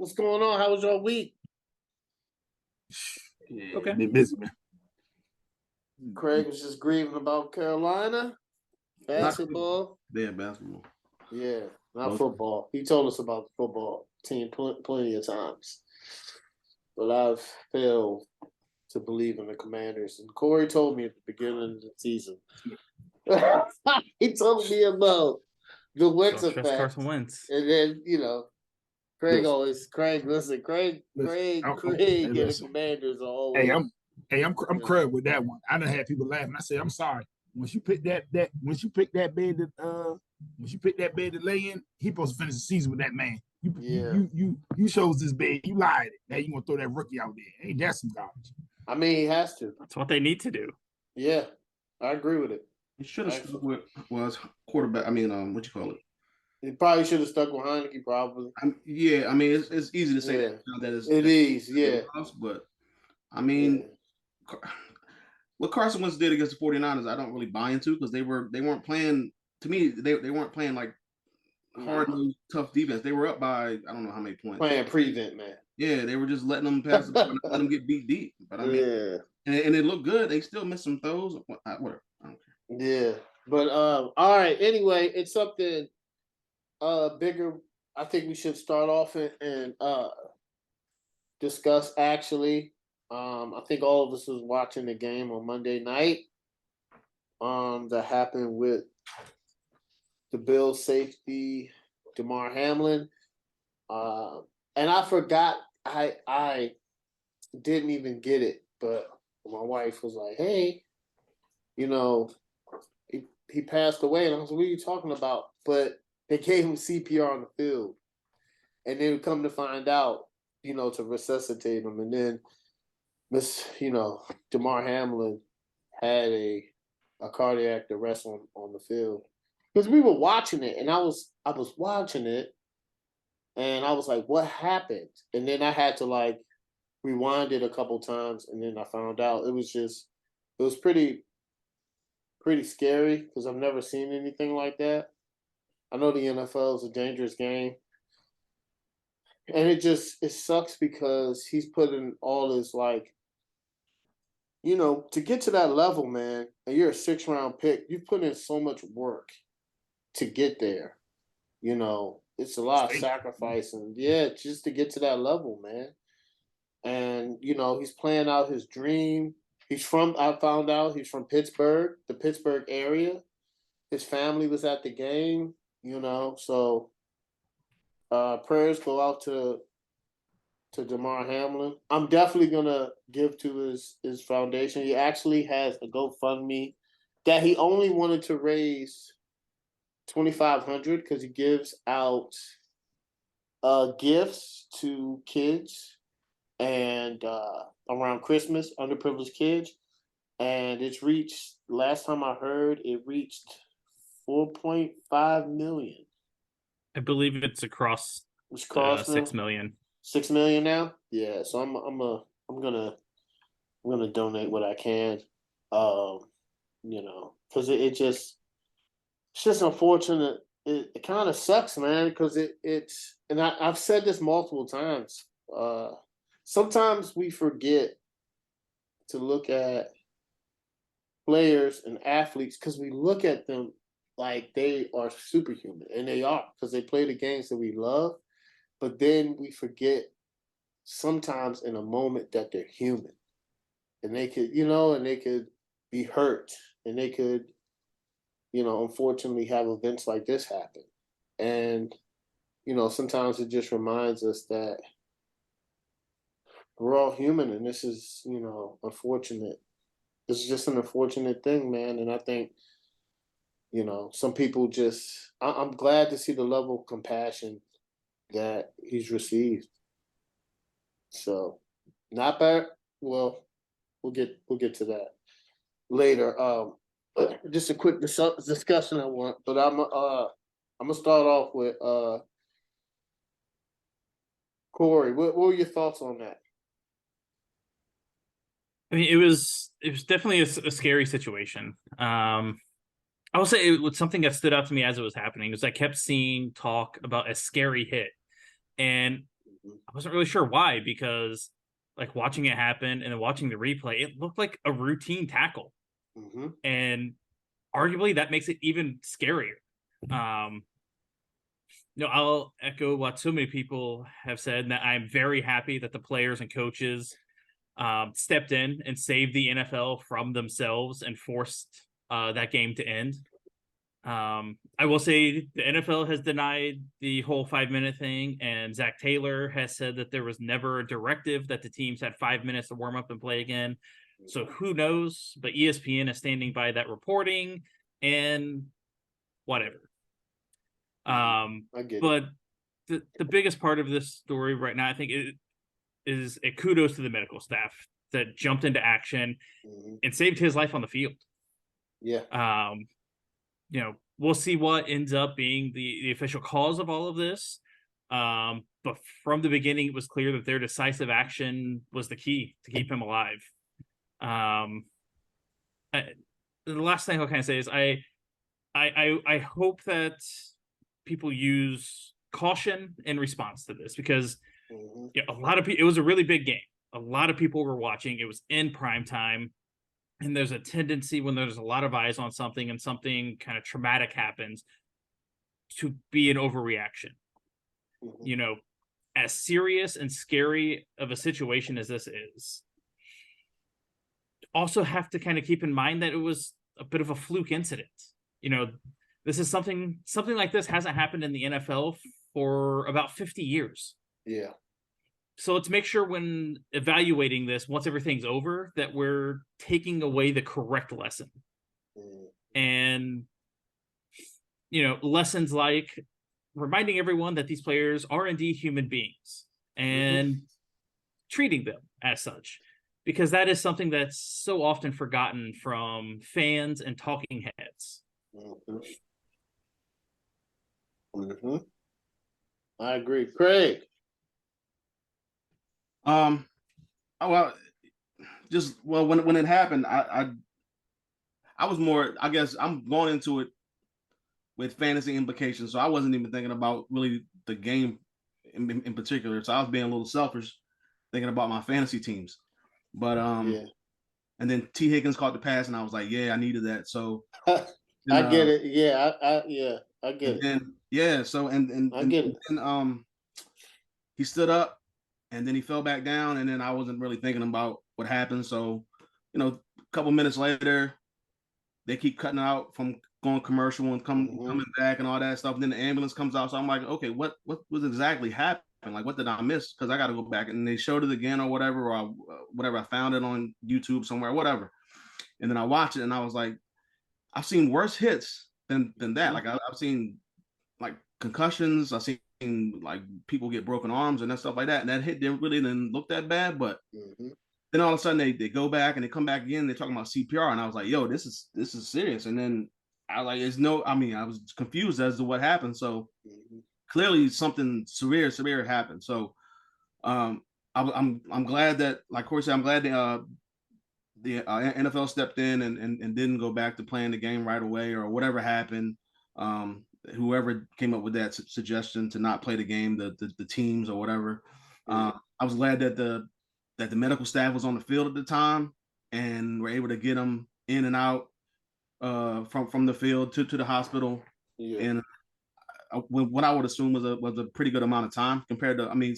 What's going on? How was your week? Yeah, Okay. been busy, man. Craig was just grieving about Carolina basketball. Yeah, basketball. Yeah, not Most- football. He told us about the football team plenty of times, but I've failed to believe in the Commanders. And Corey told me at the beginning of the season. He told me about the Wentz Don't trust effect, Carson Wentz. and then Craig Listen. always listen. Craig Listen, and the listen. Commanders are always. I'm Craig with that one. I done had people laughing. I said, I'm sorry. Once you pick that bed to lay in, he supposed to finish the season with that man. You chose this bed. You lied. Now you gonna throw that rookie out there? Ain't that some garbage? I mean, he has to. That's what they need to do. Yeah, I agree with it. He should have stuck with his quarterback. I mean, what you call it? He probably should have stuck with Heineke. Probably. It's easy to say that it is. Yeah, but I mean, what Carson Wentz did against the 49ers, I don't really buy into because they weren't playing. To me, they weren't playing like hard, tough defense. They were up by I don't know how many points. Playing prevent, man. Yeah, they were just letting them pass the ball, let them get beat deep. But I mean, and it looked good. They still missed some throws. Whatever. I don't care. Yeah, but all right. Anyway, it's something bigger. I think we should start off and discuss. Actually, I think all of us was watching the game on Monday night. That happened with the Bills safety Damar Hamlin. And I forgot I didn't even get it, but my wife was like, "Hey, he passed away," and I was like, "What are you talking about?" But they gave him CPR on the field, and then come to find out, to resuscitate him, and then Damar Hamlin had a cardiac arrest on the field because we were watching it, and I was watching it. And I was like, what happened? And then I had to rewind it a couple times. And then I found out it was pretty scary because I've never seen anything like that. I know the NFL is a dangerous game. And it sucks because he's putting all his to get to that level, man, and you're a 6th-round pick, you've put in so much work to get there, It's a lot of sacrifice and just to get to that level, man. And he's playing out his dream. I found out he's from Pittsburgh, the Pittsburgh area. His family was at the game, So prayers go out to Damar Hamlin. I'm definitely gonna give to his foundation. He actually has a GoFundMe that he only wanted to raise $2,500 because he gives out gifts to kids and around Christmas, underprivileged kids, and it's reached. Last time I heard, it reached 4.5 million. I believe it's across. It's across 6 million. 6 million now. Yeah, so I'm gonna donate what I can. Because it's just unfortunate. It kind of sucks, man, because it's and I've said this multiple times. Sometimes we forget to look at players and athletes because we look at them like they are superhuman, and they are because they play the games that we love. But then we forget sometimes in a moment that they're human, and they could, and they could be hurt, and they could, unfortunately have events like this happen. And, sometimes it just reminds us that we're all human, and this is, unfortunate. This is just an unfortunate thing, man. And I think, some people I'm glad to see the level of compassion that he's received. So, not bad. Well, we'll get to that later. Just a quick discussion I want, but I'm gonna start off with Corey. What were your thoughts on that? I mean, it was definitely a scary situation. I will say it was something that stood out to me as it was happening, because I kept seeing talk about a scary hit. And I wasn't really sure why, because like watching it happen and then watching the replay, it looked like a routine tackle. And arguably that makes it even scarier. I'll echo what so many people have said, that I'm very happy that the players and coaches stepped in and saved the NFL from themselves and forced that game to end. I will say the NFL has denied the whole 5-minute thing, and Zach Taylor has said that there was never a directive that the teams had 5 minutes to warm up and play again. So who knows? But ESPN is standing by that reporting, and whatever. I get but the biggest part of this story right now, I think, is a kudos to the medical staff that jumped into action and saved his life on the field. Yeah. We'll see what ends up being the official cause of all of this. But from the beginning, it was clear that their decisive action was the key to keep him alive. The last thing I'll kind of say is I hope that people use caution in response to this, because a lot of people, it was a really big game. A lot of people were watching. It was in prime time. And there's a tendency when there's a lot of eyes on something and something kind of traumatic happens to be an overreaction. As serious and scary of a situation as this is, also have to kind of keep in mind that it was a bit of a fluke incident. This is something like this hasn't happened in the NFL for about 50 years. Yeah. So let's make sure when evaluating this, once everything's over, that we're taking away the correct lesson. And, lessons like reminding everyone that these players are indeed human beings and treating them as such, because that is something that's so often forgotten from fans and talking heads. I agree. Craig. When it happened, I was more, I guess I'm going into it with fantasy implications, so I wasn't even thinking about really the game in particular. So I was being a little selfish, thinking about my fantasy teams. But and then T. Higgins caught the pass, and I was like, yeah, I needed that. So I get it. Yeah, I get it. Yeah, so and I get it. And he stood up, and then he fell back down, and then I wasn't really thinking about what happened. So, a couple minutes later, they keep cutting out from going commercial and coming back and all that stuff. And then the ambulance comes out. So I'm like, okay, what was exactly happening? Like, what did I miss? Because I got to go back. And they showed it again or whatever, or whatever. I found it on YouTube somewhere, whatever. And then I watched it, and I was like, I've seen worse hits than that. Like, I've seen like concussions. I've seen like people get broken arms and that stuff like that. And that hit didn't look that bad. But then all of a sudden they go back and they come back again. They're talking about CPR, and I was like, yo, this is serious. And then I was confused as to what happened. So clearly something severe happened. So I'm glad that, like Corey said, I'm glad the NFL stepped in and didn't go back to playing the game right away or whatever happened. Whoever came up with that suggestion to not play the game, the teams or whatever. I was glad that the medical staff was on the field at the time and were able to get them in and out from the field to the hospital. And what I would assume was a pretty good amount of time compared to,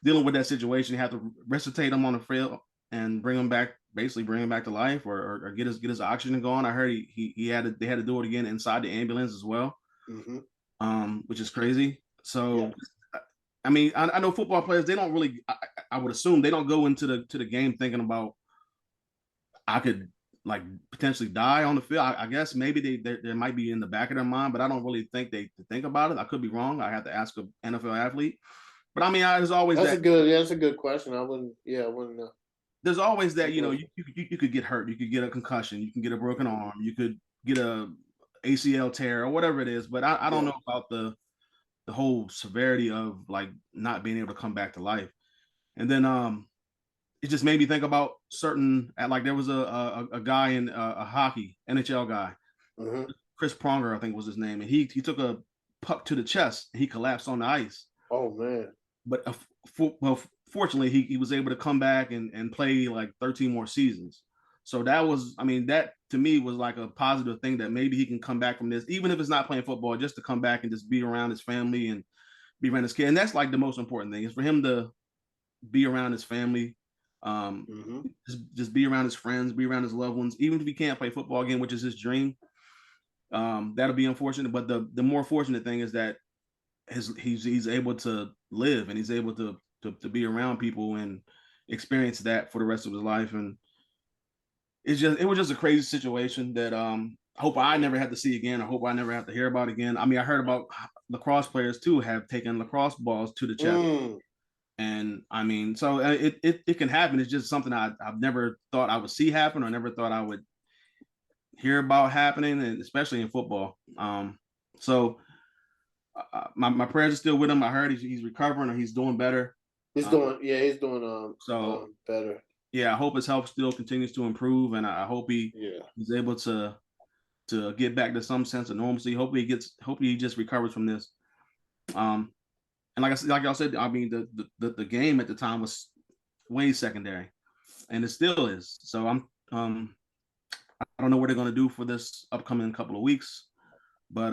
dealing with that situation. You have to resuscitate them on the field and bring them back to life or get his oxygen going. I heard they had to do it again inside the ambulance as well, which is crazy. So, I know football players, they don't really, I would assume they don't go into the game thinking about, I could like potentially die on the field. I guess maybe they might be in the back of their mind, but I don't really think they think about it. I could be wrong. I have to ask an NFL athlete. But there's always that's a good question. I wouldn't know. There's always that, you could get hurt, you could get a concussion, you can get a broken arm, you could get a ACL tear or whatever it is. But I don't know about the whole severity of like not being able to come back to life. And then it just made me think about like there was a guy in a hockey, NHL guy, Chris Pronger, I think was his name, and he took a puck to the chest and he collapsed on the ice. Oh man. but fortunately, he was able to come back and play like 13 more seasons. So that was, I mean, that to me was like a positive thing that maybe he can come back from this, even if it's not playing football, just to come back and just be around his family and be around his kid. And that's like the most important thing is for him to be around his family, just be around his friends, be around his loved ones, even if he can't play football again, which is his dream. That'll be unfortunate, but the more fortunate thing is that he's able to live and he's able to be around people and experience that for the rest of his life. And it was just a crazy situation that I hope I never have to see again. I hope I never have to hear about again. I mean, I heard about lacrosse players too have taken lacrosse balls to the chest. And I mean, so it can happen. It's just something I've never thought I would see happen or never thought I would hear about happening, and especially in football. So my prayers are still with him. I heard he's recovering or he's doing better. He's doing better. Yeah, I hope his health still continues to improve, and I hope he's able to get back to some sense of normalcy. Hopefully he just recovers from this. And like y'all said, I mean, the game at the time was way secondary, and it still is. So I don't know what they're going to do for this upcoming couple of weeks, but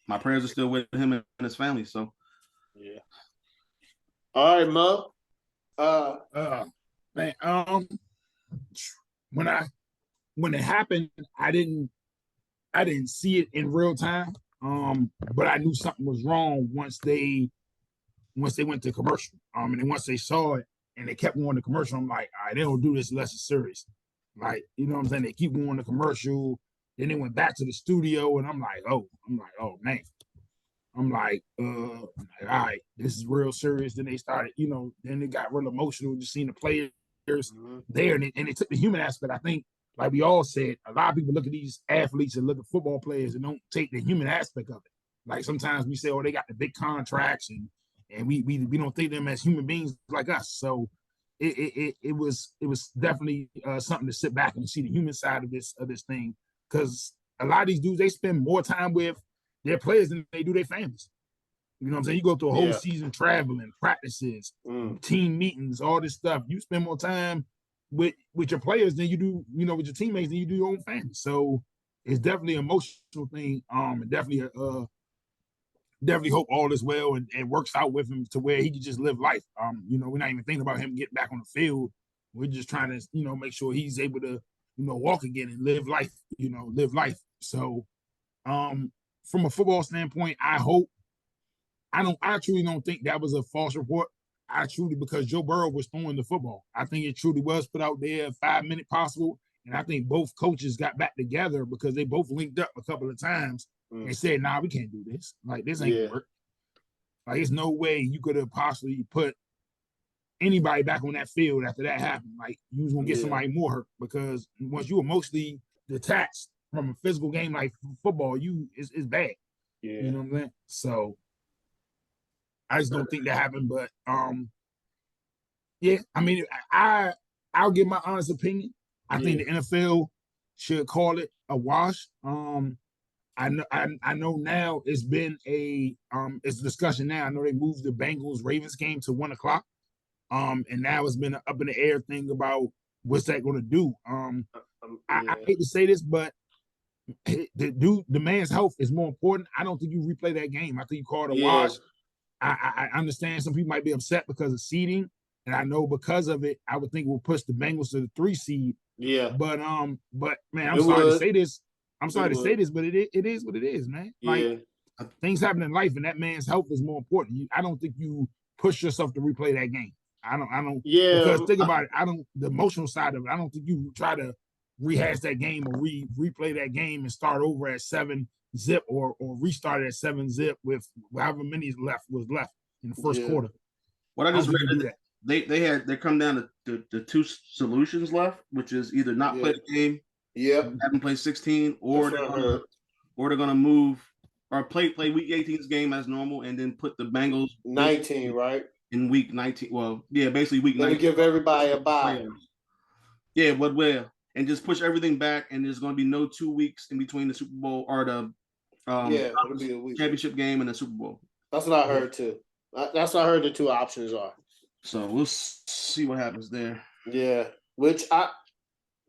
my prayers are still with him and his family. So yeah. All right, Mo. Man, when it happened, I didn't see it in real time. But I knew something was wrong once they went to commercial. And then once they saw it and they kept going to commercial, I'm like, all right, they don't do this unless it's serious. Like, you know what I'm saying? They keep going to commercial. Then they went back to the studio, and I'm like, oh man. I'm like, all right, this is real serious. Then they started, then it got real emotional just seeing the players there, and they took the human aspect. I think, like we all said, a lot of people look at these athletes and look at football players and don't take the human aspect of it. Like sometimes we say, oh, they got the big contracts, and we don't think them as human beings like us. So it was definitely something to sit back and see the human side of this thing, because a lot of these dudes, they spend more time with their players than they do their families. You know what I'm saying? You go through a whole season traveling, practices, team meetings, all this stuff. You spend more time with your players than you do, with your teammates than you do your own family. So it's definitely an emotional thing. And definitely hope all is well and works out with him to where he can just live life. We're not even thinking about him getting back on the field. We're just trying to, make sure he's able to, walk again and live life, So from a football standpoint, I truly don't think that was a false report. Because Joe Burrow was throwing the football. I think it truly was put out there 5 minute possible. And I think both coaches got back together because they both linked up a couple of times and said, nah, we can't do this. Like, this ain't gonna work. Like, there's no way you could have possibly put anybody back on that field after that happened. Like, you was gonna get somebody more hurt, because once you emotionally detached from a physical game like football, it's bad. Yeah. You know what I'm saying? So I just don't think that happened. But I mean, I'll give my honest opinion. I think the NFL should call it a wash. I know now it's been it's a discussion now. I know they moved the Bengals Ravens game to 1:00. And now it's been an up in the air thing about what's that going to do. I hate to say this, but the man's health is more important. I don't think you replay that game. I think you call it a wash. I understand some people might be upset because of seeding, and I know because of it, I would think we'll push the Bengals to the 3 seed. Yeah. But man, I'm sorry to say this. But it is what it is, man. Like, things happen in life, and that man's health is more important. I don't think you push yourself to replay that game. I don't. Yeah. Because think about it. The emotional side of it. I don't think you try to rehash that game or replay that game and start over at 7-0 or restart at 7-0 with however many was left in the first quarter. What I just read, they come down to the 2 solutions left, which is either not play the game, haven't played 16, or they're gonna move or play week 18's game as normal, and then put the Bengals 19 right in week 19. Well, basically week 19. Give everybody a bye. Yeah, but and just push everything back, and there's going to be no 2 weeks in between the Super Bowl or the championship game and the Super Bowl. That's what I heard too. That's what I heard the two options are. So we'll see what happens there. Yeah, which I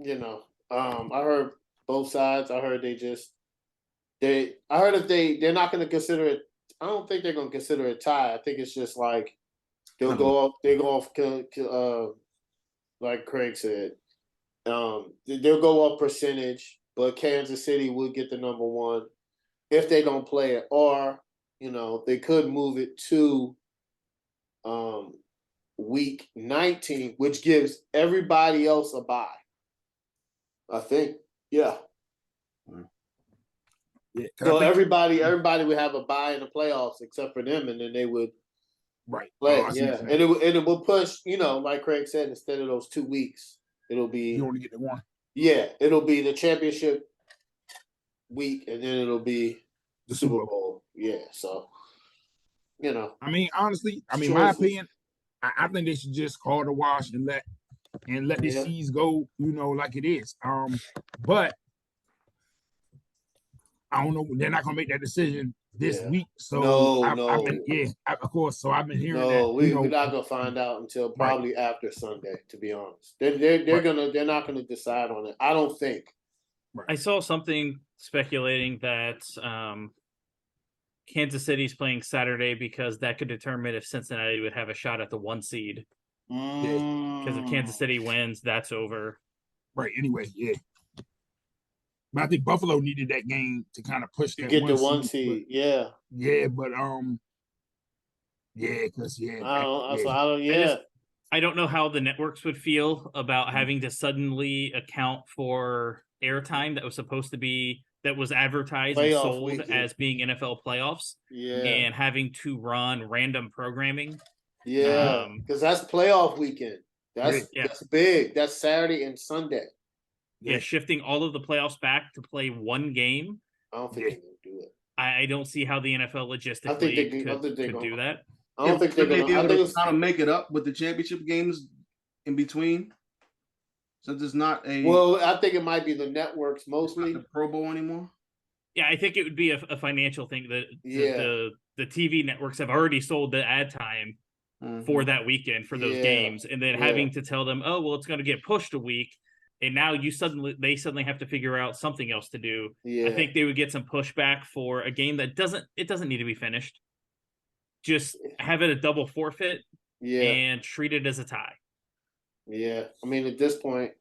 heard both sides. I heard I heard if they're not going to consider it. I don't think they're going to consider it tie. I think it's just like they'll go off. They go off. Like Craig said, they'll go off percentage, but Kansas City would get the number one if they don't play it, or they could move it to week 19, which gives everybody else a bye. I think, yeah. Yeah, So everybody would have a bye in the playoffs except for them, and then they would play. Yeah, and it will push. Like Craig said, instead of those 2 weeks, it'll be you only get the one. Yeah, it'll be the championship week, and then it'll be the Super Bowl. Yeah, so I mean, honestly, my opinion, I think they should just call the wash and let the seas go, like it is. But I don't know. They're not gonna make that decision this week. So I've been, of course. So I've been hearing that. We're not gonna find out until probably after Sunday. To be honest, they're not gonna decide on it. I don't think. I saw something speculating that Kansas City's playing Saturday because that could determine if Cincinnati would have a shot at the 1 seed. Because if Kansas City wins, that's over. Right. Anyway, yeah. But I think Buffalo needed that game to kind of push that get the 1 seed. But, because I don't know how the networks would feel about having to suddenly account for airtime that was supposed to be that was advertised and sold as being NFL playoffs, and having to run random programming. Yeah, because that's playoff weekend. That's big. That's Saturday and Sunday. Yeah, shifting all of the playoffs back to play 1 game. I don't think they can do it. I don't see how the NFL logistically could do that. I don't think they're going to. I think it's kind of make it up with the championship games in between. So there's not a. Well, I think it might be the networks mostly. Not the Pro Bowl anymore. Yeah, I think it would be a financial thing that the TV networks have already sold the ad time for that weekend for those games, and then having to tell them, oh well, it's going to get pushed a week. And now they suddenly have to figure out something else to do. Yeah. I think they would get some pushback for a game that doesn't need to be finished. Just have it a double forfeit and treat it as a tie. Yeah. I mean, at this point,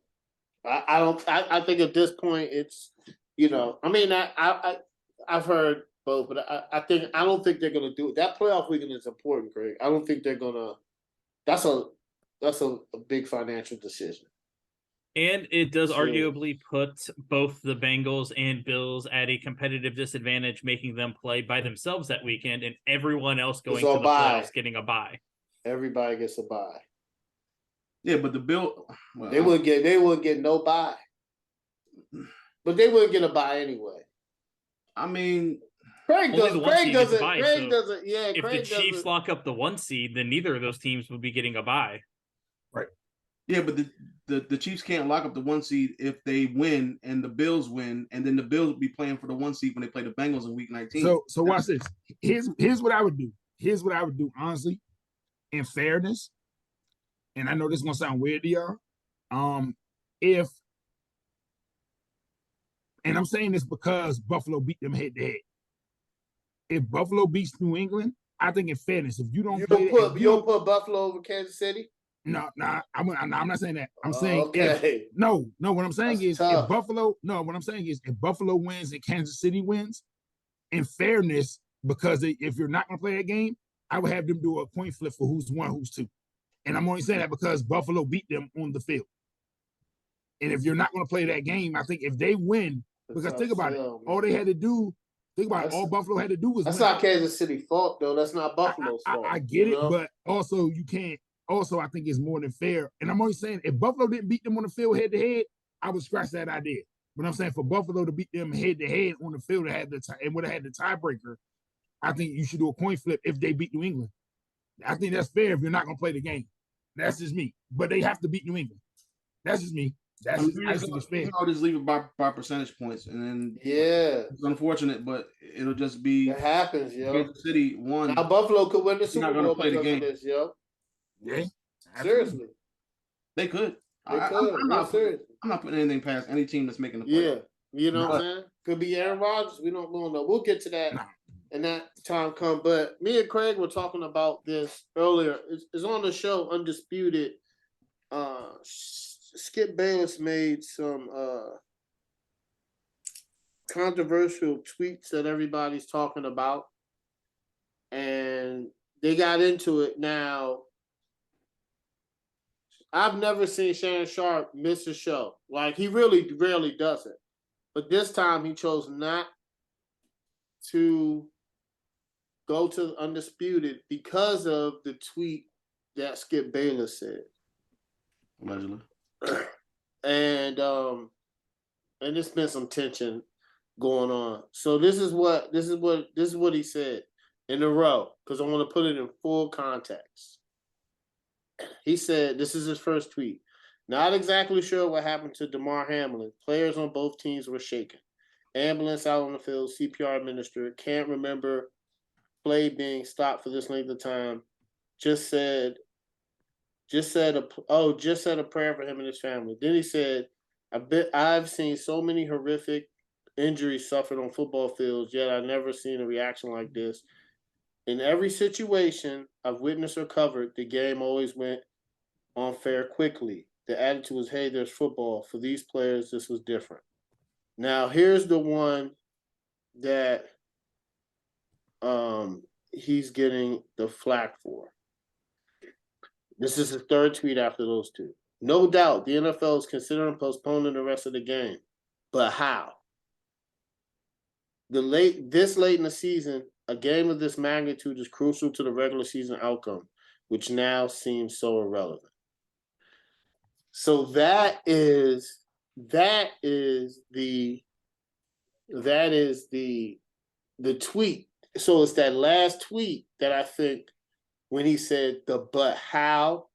I think at this point it's, I've heard both, but I don't think they're going to do it. That playoff weekend is important, Craig. I don't think they're going to, that's a big financial decision. And it does arguably put both the Bengals and Bills at a competitive disadvantage, making them play by themselves that weekend, and everyone else going to the playoffs getting a bye. Everybody gets a bye. Yeah, but the Bills they would get no bye, but they would get a bye anyway. I mean, Craig doesn't. If the Chiefs lock up the 1 seed, then neither of those teams would be getting a bye. Right. Yeah, but the Chiefs can't lock up the 1 seed if they win and the Bills win, and then the Bills will be playing for the 1 seed when they play the Bengals in Week 19. So watch this. Here's what I would do. Here's what I would do, honestly, in fairness. And I know this is gonna sound weird to y'all. And I'm saying this because Buffalo beat them head to head. If Buffalo beats New England, I think in fairness, if you don't put Buffalo over Kansas City. No, I'm not saying that. I'm saying what I'm saying is if Buffalo wins and Kansas City wins, in fairness, because if you're not going to play that game, I would have them do a coin flip for who's 1, who's 2. And I'm only saying that because Buffalo beat them on the field. And if you're not going to play that game, I think if they win, because think about it, all they had to do, all Buffalo had to do was that's not Kansas City fault, though. That's not Buffalo's fault. I get it, but also you can't. Also, I think it's more than fair. And I'm only saying, if Buffalo didn't beat them on the field head-to-head, I would scratch that idea. But I'm saying for Buffalo to beat them head-to-head on the field and would have had the tiebreaker, I think you should do a coin flip if they beat New England. I think that's fair if you're not going to play the game. That's just me. But they have to beat New England. That's just me. That's I icing the spin. I'll just leave it by percentage points, and then Yeah, it's unfortunate, but it'll just be it happens, yo. Kansas City won. Now Buffalo could win the You're not Super gonna Bowl play the because of game. this, yo. Yeah, Seriously, They could. they could. I'm not serious. I'm not putting anything past any team that's making the play. Yeah, you know No. what I'm saying? Could be Aaron Rodgers. We don't know. We'll get to that. Nah. And that time come. But me and Craig were talking about this earlier. It's on the show Undisputed. Skip Bayless made some controversial tweets that everybody's talking about, and they got into it. Now, I've never seen Shannon Sharp miss a show. Like, he really rarely does it. But this time he chose not to go to Undisputed because of the tweet that Skip Bayless said. Allegedly. And there's been some tension going on. So this is what he said in a row, because I want to put it in full context. He said, this is his first tweet. Not exactly sure what happened to Damar Hamlin. Players on both teams were shaken. Ambulance out on the field, CPR administered. Can't remember play being stopped for this length of time. Just said a prayer for him and his family. Then he said, I've seen so many horrific injuries suffered on football fields, yet I've never seen a reaction like this. In every situation I've witnessed or covered, the game always went on fair quickly. The attitude was, hey, there's football. For these players, this was different. Now, here's the one that he's getting the flack for. This is his third tweet after those two. No doubt the NFL is considering postponing the rest of the game. But how? This late in the season, a game of this magnitude is crucial to the regular season outcome, which now seems so irrelevant. So that is the tweet. So it's that last tweet that I think when he said but how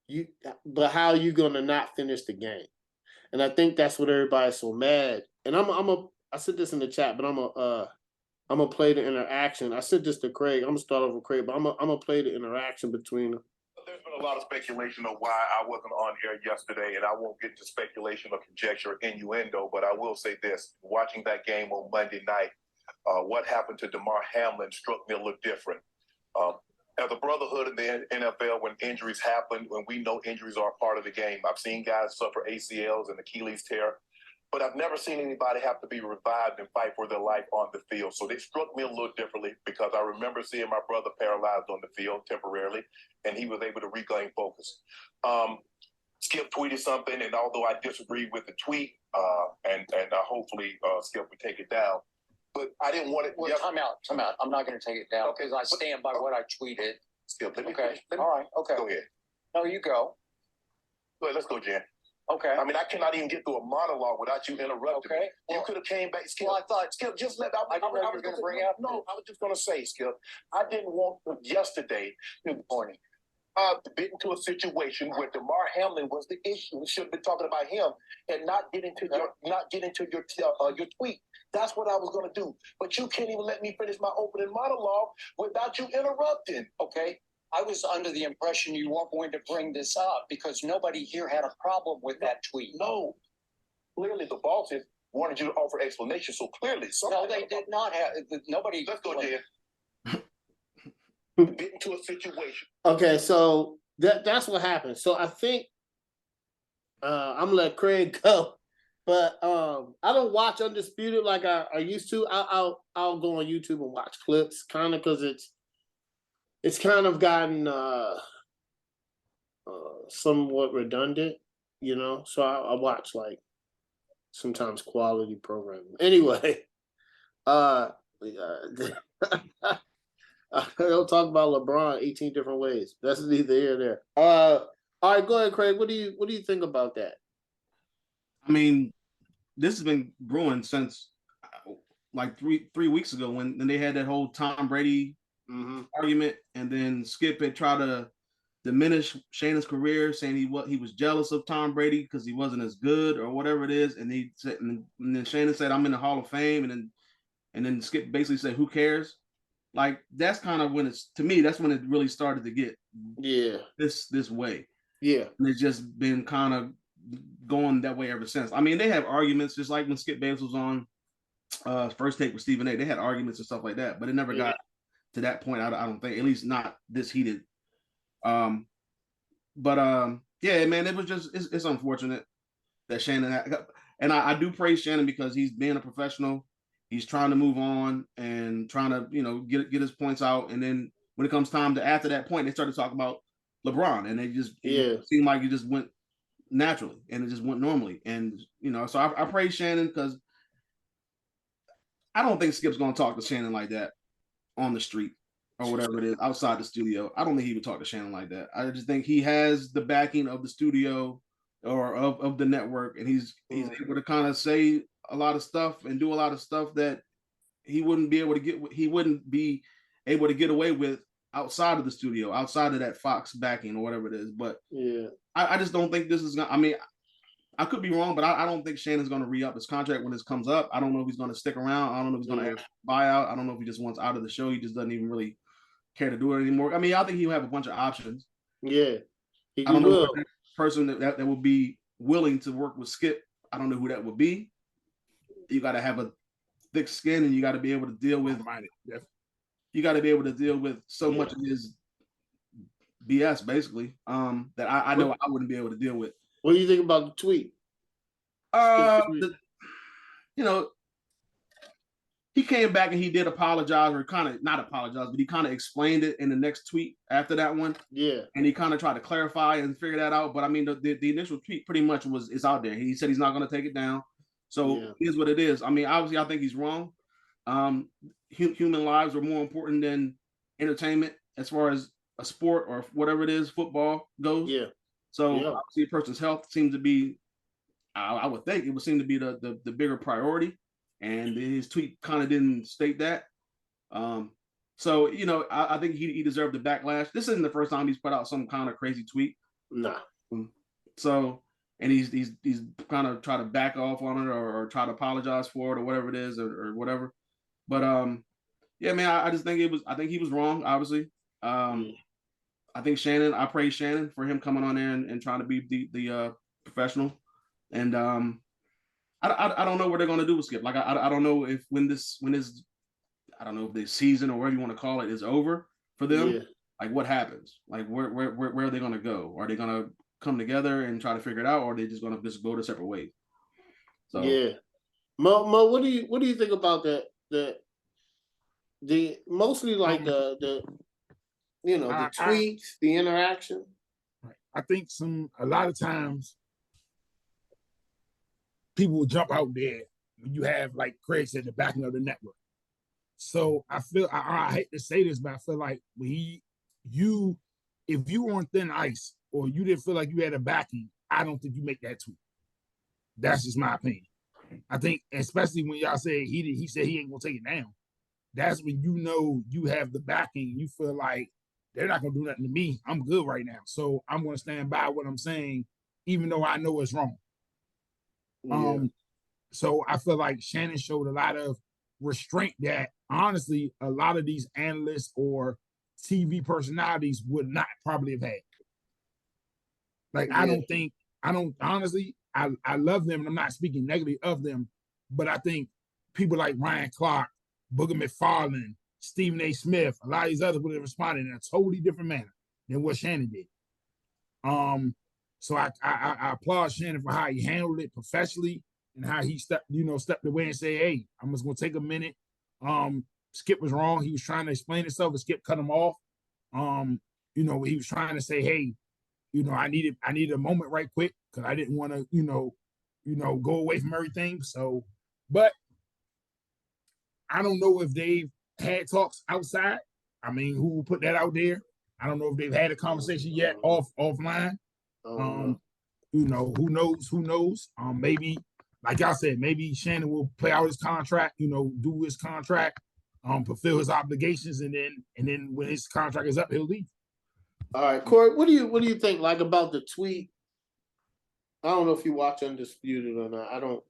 you gonna not finish the game? And I think that's what everybody's so mad. And I said this in the chat, but I'm gonna play the interaction. I said this to Craig. I'm gonna start over Craig, but I'm gonna play the interaction between them. There's been a lot of speculation of why I wasn't on here yesterday, and I won't get to speculation or conjecture or innuendo, but I will say this. Watching that game on Monday night, what happened to Damar Hamlin struck me a little different. As a brotherhood in the NFL, when injuries happen, when we know injuries are a part of the game, I've seen guys suffer ACLs and Achilles tear, but I've never seen anybody have to be revived and fight for their life on the field. So they struck me a little differently because I remember seeing my brother paralyzed on the field temporarily, and he was able to regain focus. Skip tweeted something, and although I disagree with the tweet, and hopefully Skip will take it down, but I didn't want it. Well, time out. I'm not going to take it down because I stand by what I tweeted. Skip, let me Okay. finish. All right. Okay. Go ahead. No, you go. Go ahead, let's go, Jen. Okay. I mean, I cannot even get through a monologue without you interrupting Okay. me. You Well, could have came back, Skip. well, I thought- Skip, just let. I didn't know you were going to bring up. No, I was just going to say, Skip. I didn't want yesterday. Good morning. To get into a situation where Damar Hamlin was the issue. We should have been talking about him and not get into your tweet. That's what I was going to do. But you can't even let me finish my opening monologue without you interrupting. Okay. I was under the impression you weren't going to bring this up because nobody here had a problem with that tweet. No, clearly the bosses wanted you to offer explanation. So clearly, No, they did not have. Nobody. Let's go, Jen. Get into a situation. Okay, so that's what happened. So I think I'm gonna let Craig go, but I don't watch Undisputed like I used to. I'll go on YouTube and watch clips, kind of because it's kind of gotten somewhat redundant, you know. So I watch like sometimes quality programming. Anyway, they'll talk about LeBron 18 different ways. That's neither here nor there. All right, go ahead, Craig. What do you think about that? I mean, this has been brewing since like three weeks ago when they had that whole Tom Brady argument, and then Skip had tried to diminish Shannon's career, saying he was jealous of Tom Brady because he wasn't as good or whatever it is. And he said, and then Shannon said, "I'm in the Hall of Fame," and then Skip basically said, "Who cares?" Like that's kind of when that's when it really started to get this way. Yeah. And it's just been kind of going that way ever since. I mean, they have arguments, just like when Skip Bayless was on First Take with Stephen A. They had arguments and stuff like that, but it never got to that point. I don't think, at least not this heated. Yeah, man, it was just it's unfortunate that Shannon and I do praise Shannon because he's being a professional. He's trying to move on and trying to, get his points out. And then when it comes time to after that point, they started talking about LeBron, and it seemed like it just went naturally and it just went normally. And so I praise Shannon because I don't think Skip's going to talk to Shannon like that on the street or whatever it is outside the studio. I don't think he would talk to Shannon like that. I just think he has the backing of the studio or of the network, and he's able to kind of say a lot of stuff and do a lot of stuff that he wouldn't be able to get away with outside of the studio, outside of that Fox backing or whatever it is. But I just don't think this is gonna. I mean, I could be wrong, but I don't think Shannon's going to re-up his contract when this comes up. I don't know if he's going to stick around. I don't know if he's going to buy out. I don't know if he just wants out of the show. He just doesn't even really care to do it anymore. I mean, I think he'll have a bunch of options. Yeah, I don't know the person that would be willing to work with Skip. I don't know who that would be. You got to have a thick skin, and you got to be able to deal with. You got to be able to deal with so much of his BS, basically. That I know I wouldn't be able to deal with. What do you think about the tweet? He came back and he did apologize, or kind of not apologize, but he kind of explained it in the next tweet after that one. Yeah. And he kind of tried to clarify and figure that out. But I mean, the initial tweet pretty much is out there. He said he's not going to take it down. So it is what it is. I mean, obviously, I think he's wrong. Human lives are more important than entertainment as far as a sport or whatever it is, football goes. Yeah. So obviously, a person's health seems to be, I would think it would seem to be the bigger priority. And his tweet kind of didn't state that. So, I think he deserved the backlash. This isn't the first time he's put out some kind of crazy tweet. Nah. So, and he's kind of try to back off on it or try to apologize for it or whatever it is or whatever. But yeah, man, I just think he was wrong, obviously. I think I praise Shannon for him coming on there and trying to be the professional. And I don't know what they're going to do with Skip. Like I don't know if when this I don't know if the season or whatever you want to call it is over for them. Like what happens? Like where are they going to go? Are they going to come together and try to figure it out, or are they just going to just go to separate ways? So Mo, what do you think about that? The mostly like the tweets, the interaction. I think a lot of times people will jump out there when you have, like Craig said, the backing of the network. So I feel I hate to say this, but I feel like if you were on thin ice or you didn't feel like you had a backing, I don't think you make that tweet. That's just my opinion. I think, especially when y'all say he said he ain't gonna take it down. That's when you have the backing. You feel like they're not gonna do nothing to me. I'm good right now, so I'm gonna stand by what I'm saying, even though I know it's wrong. So I feel like Shannon showed a lot of restraint that honestly a lot of these analysts or TV personalities would not probably have had. Like I love them and I'm not speaking negatively of them, but I think people like Ryan Clark, Booger McFarland, Stephen A. Smith, a lot of these others would have responded in a totally different manner than what Shannon did. So I applaud Shannon for how he handled it professionally and how he stepped away and say, hey, I'm just gonna take a minute. Skip was wrong. He was trying to explain himself, and Skip cut him off. He was trying to say, hey, I needed a moment right quick because I didn't want to, go away from everything. So, but I don't know if they've had talks outside. I mean, who will put that out there? I don't know if they've had a conversation yet offline. Who knows? Maybe, like I said, maybe Shannon will play out his contract, do his contract, fulfill his obligations, and then when his contract is up, he'll leave. All right, Corey, what do you think like about the tweet? I don't know if you watch Undisputed or not. I don't.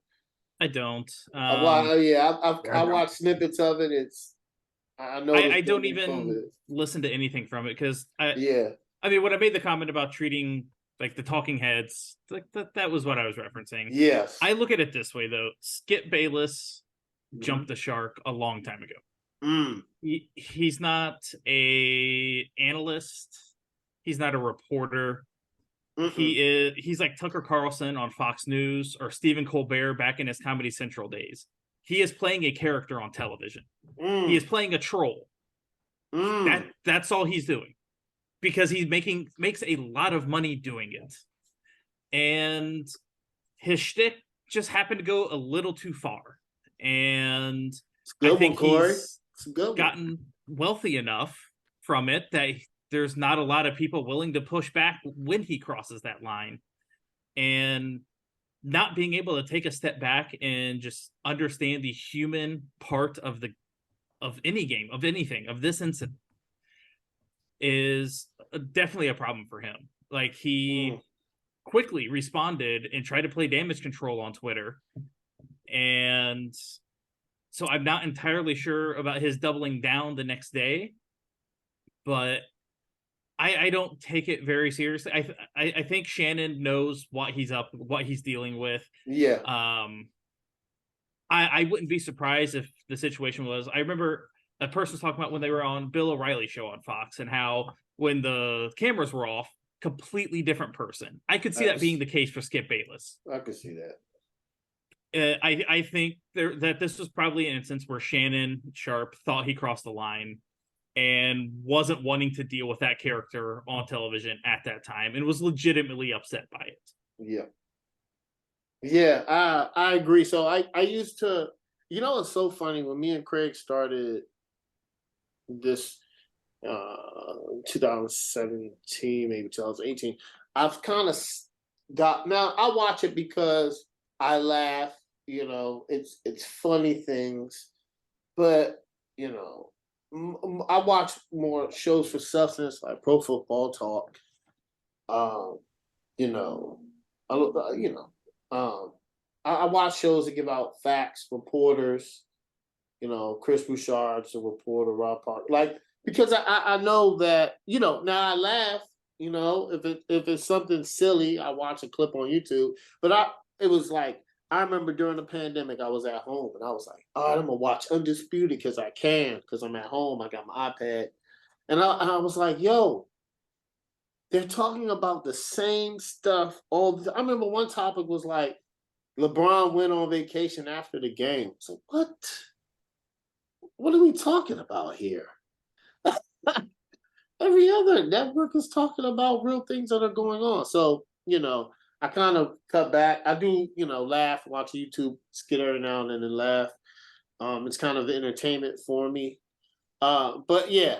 I don't. I watched snippets of it. I noticed. I don't even listen to anything from it because I mean, when I made the comment about treating like the talking heads, like that was what I was referencing. Yes. I look at it this way though. Skip Bayless jumped the shark a long time ago. He's not a analyst. He's not a reporter. He's like Tucker Carlson on Fox News or Stephen Colbert back in his Comedy Central days. He is playing a character on television. He is playing a troll. That's all he's doing. Because he makes a lot of money doing it. And his shtick just happened to go a little too far. And I think he's gotten wealthy enough from it that there's not a lot of people willing to push back when he crosses that line. And not being able to take a step back and just understand the human part of any game, of anything, of this incident is definitely a problem for him. Like he quickly responded and tried to play damage control on Twitter. And so I'm not entirely sure about his doubling down the next day, but I don't take it very seriously. I think Shannon knows what he's dealing with. Yeah. I wouldn't be surprised if the situation was, I remember a person was talking about when they were on Bill O'Reilly's show on Fox and how when the cameras were off, completely different person. I could see that being the case for Skip Bayless. I could see that. I think that this was probably an instance where Shannon Sharp thought he crossed the line and wasn't wanting to deal with that character on television at that time and was legitimately upset by it. Yeah. Yeah, I agree. So I used to, it's so funny when me and Craig started this 2017, maybe 2018, I've kind of now I watch it because I laugh, it's funny things, but I watch more shows for substance like Pro Football Talk. I watch shows that give out facts, reporters. Chris Bouchard's a reporter, Rob Park, because I know that now I laugh. If it's something silly, I watch a clip on YouTube. But it was like I remember during the pandemic, I was at home and I was like, all right, I'm gonna watch Undisputed because I can, because I'm at home. I got my iPad, and I was like, yo, they're talking about the same stuff all. I remember one topic was like LeBron went on vacation after the game. So what? What are we talking about here? Every other network is talking about real things that are going on. So, I kind of cut back. I do, laugh, watch YouTube skit every now and then and laugh. It's kind of entertainment for me. But yeah,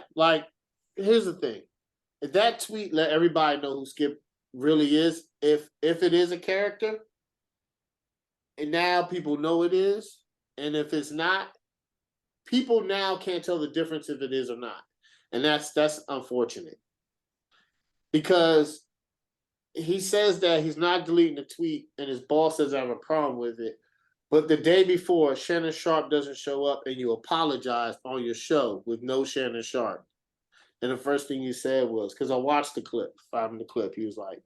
here's the thing. If that tweet let everybody know who Skip really is, if it is a character, and now people know it is, and if it's not, people now can't tell the difference if it is or not. And that's unfortunate. Because he says that he's not deleting the tweet and his boss says I have a problem with it. But the day before, Shannon Sharp doesn't show up and you apologize on your show with no Shannon Sharp. And the first thing you said was, because I watched the clip, 5-minute clip, he was like,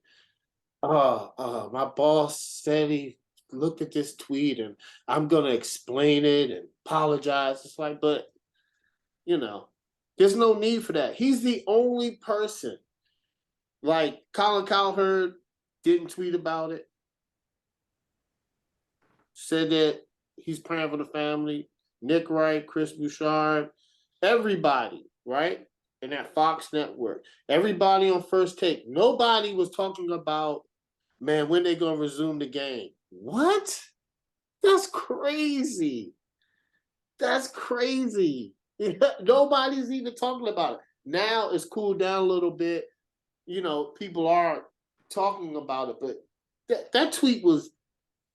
my boss said he looked at this tweet and I'm going to explain it and apologize. It's like, but, there's no need for that. He's the only person. Like Colin Cowherd didn't tweet about it. Said that he's praying for the family. Nick Wright, Chris Bouchard, everybody, right? And that Fox network. Everybody on First Take. Nobody was talking about, man, when they going to resume the game. What? That's crazy. That's crazy. Nobody's even talking about it. Now it's cooled down a little bit. People are talking about it, but that tweet was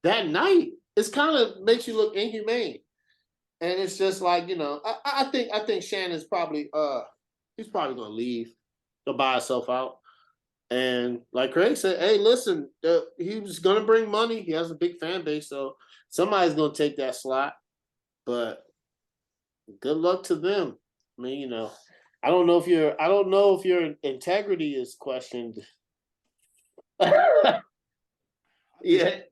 that night. It's kind of makes you look inhumane. And it's just like, I think Shannon's probably he's probably gonna leave. to buy itself out. And like Craig said, hey, listen, he was going to bring money. He has a big fan base, so somebody's going to take that slot. But good luck to them. I mean, you know, I don't know if your integrity is questioned. Yeah,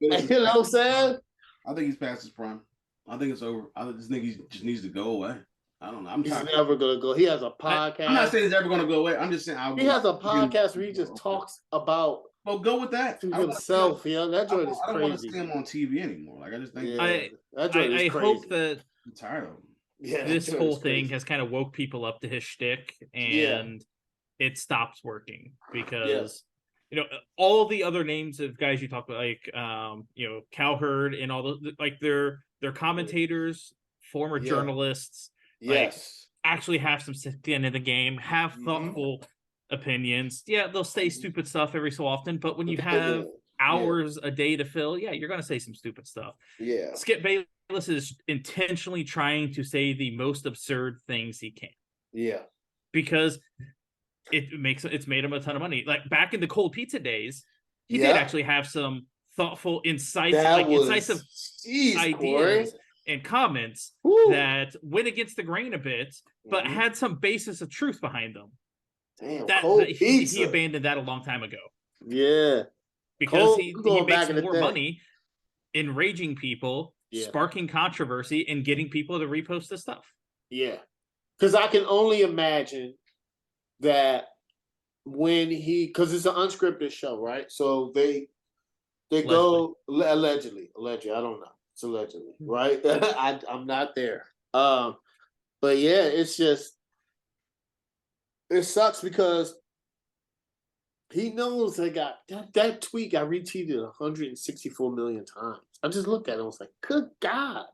you know what I'm saying? I think he's past his prime. I think it's over. I just think he just needs to go away. I don't know. I'm He's tired. never gonna go. He has a podcast. I'm not saying he's ever going to go away. I'm just saying he has a podcast where he just talks about Well, go with that. himself. Yeah, that joint is I don't want to crazy. see him on TV anymore. Like I just think that joint is I crazy. hope that I'm tired of him. Yeah, this whole thing has kind of woke people up to his shtick, and it stops working because you know all the other names of guys you talk about, like you know, Cowherd and all the like they're commentators, former journalists. Yes. Actually have some skin in the game, have thoughtful opinions. Yeah, they'll say stupid stuff every so often, but when you have hours a day to fill, you're going to say some stupid stuff. Yeah. Skip Bayless is intentionally trying to say the most absurd things he can. Yeah. Because it's made him a ton of money. Like back in the cold pizza days, he did actually have some thoughtful, incisive ideas and comments that went against the grain a bit, but had some basis of truth behind them. Damn, he abandoned that a long time ago. Yeah. Because he makes more money enraging people, sparking controversy, and getting people to repost the stuff. Yeah. Because I can only imagine that because it's an unscripted show, right? So they go allegedly, I don't know. It's allegedly, right? I'm not there. But yeah, it's just it sucks because he knows they got that tweet got retweeted 164 million times. I just looked at it and was like, good God.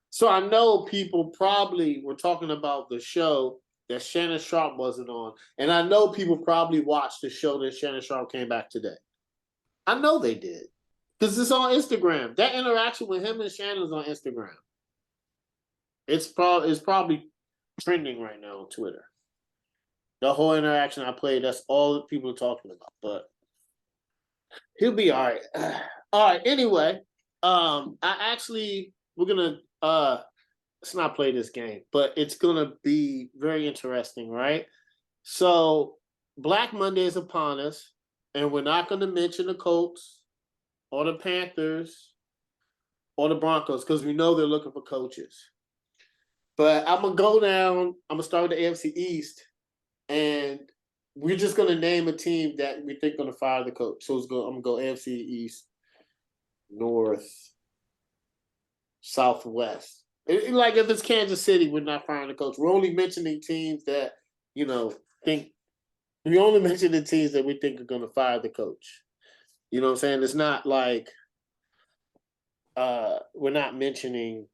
So I know people probably were talking about the show that Shannon Sharp wasn't on. And I know people probably watched the show that Shannon Sharp came back today. I know they did. Because it's on Instagram. That interaction with him and Shannon is on Instagram. It's probably trending right now on Twitter. The whole interaction I played, that's all that people are talking about. But he'll be all right. All right, anyway. We're going to let's not play this game, but it's going to be very interesting, right? So Black Monday is upon us, and we're not going to mention the Colts or the Panthers or the Broncos because we know they're looking for coaches. But I'm going to go down. I'm going to start with the AFC East, and we're just going to name a team that we think going to fire the coach. So I'm going to go AFC East, North, Southwest. Like if it's Kansas City, we're not firing the coach. We're only mentioning teams that, we only mention the teams that we think are going to fire the coach. You know what I'm saying? It's not like we're not mentioning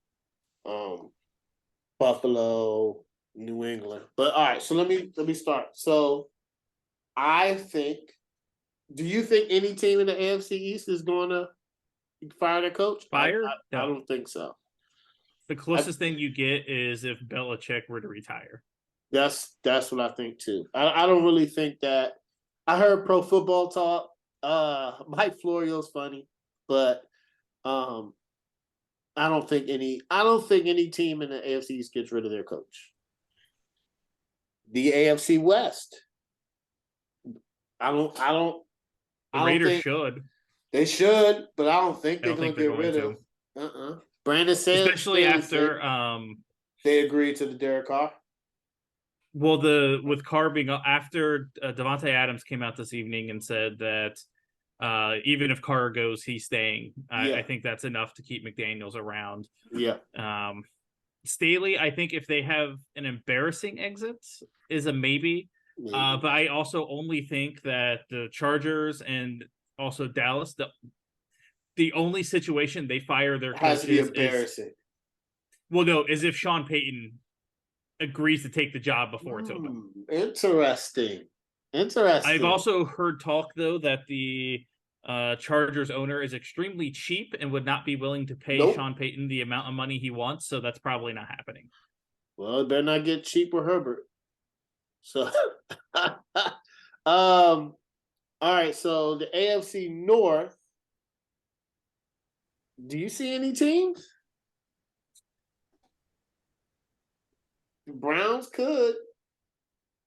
Buffalo, New England. But all right, so let me start. So do you think any team in the AFC East is going to fire their coach? I don't think so. The closest thing you get is if Belichick were to retire. That's what I think too. I don't really think that. I heard Pro Football Talk. Mike Florio's funny, but I don't think any team in the AFC East gets rid of their coach. The AFC West. The Raiders should. They should, but I don't think they're going to get rid of. Brandon said, especially after they agreed to the Derek Carr. Well, with Carr being after Devontae Adams came out this evening and said that even if Carr goes, he's staying. I think that's enough to keep McDaniels around. Yeah. Staley, I think if they have an embarrassing exit, is a maybe. But I also only think that the Chargers and also Dallas, the only situation they fire their has to be embarrassing. Is if Sean Payton agrees to take the job before it's open. Interesting. I've also heard talk though that the Chargers owner is extremely cheap and would not be willing to pay Sean Payton the amount of money he wants, so that's probably not happening. Well, it better not get cheap with Herbert. So, all All right, so the AFC North. Do you see any teams? The Browns could.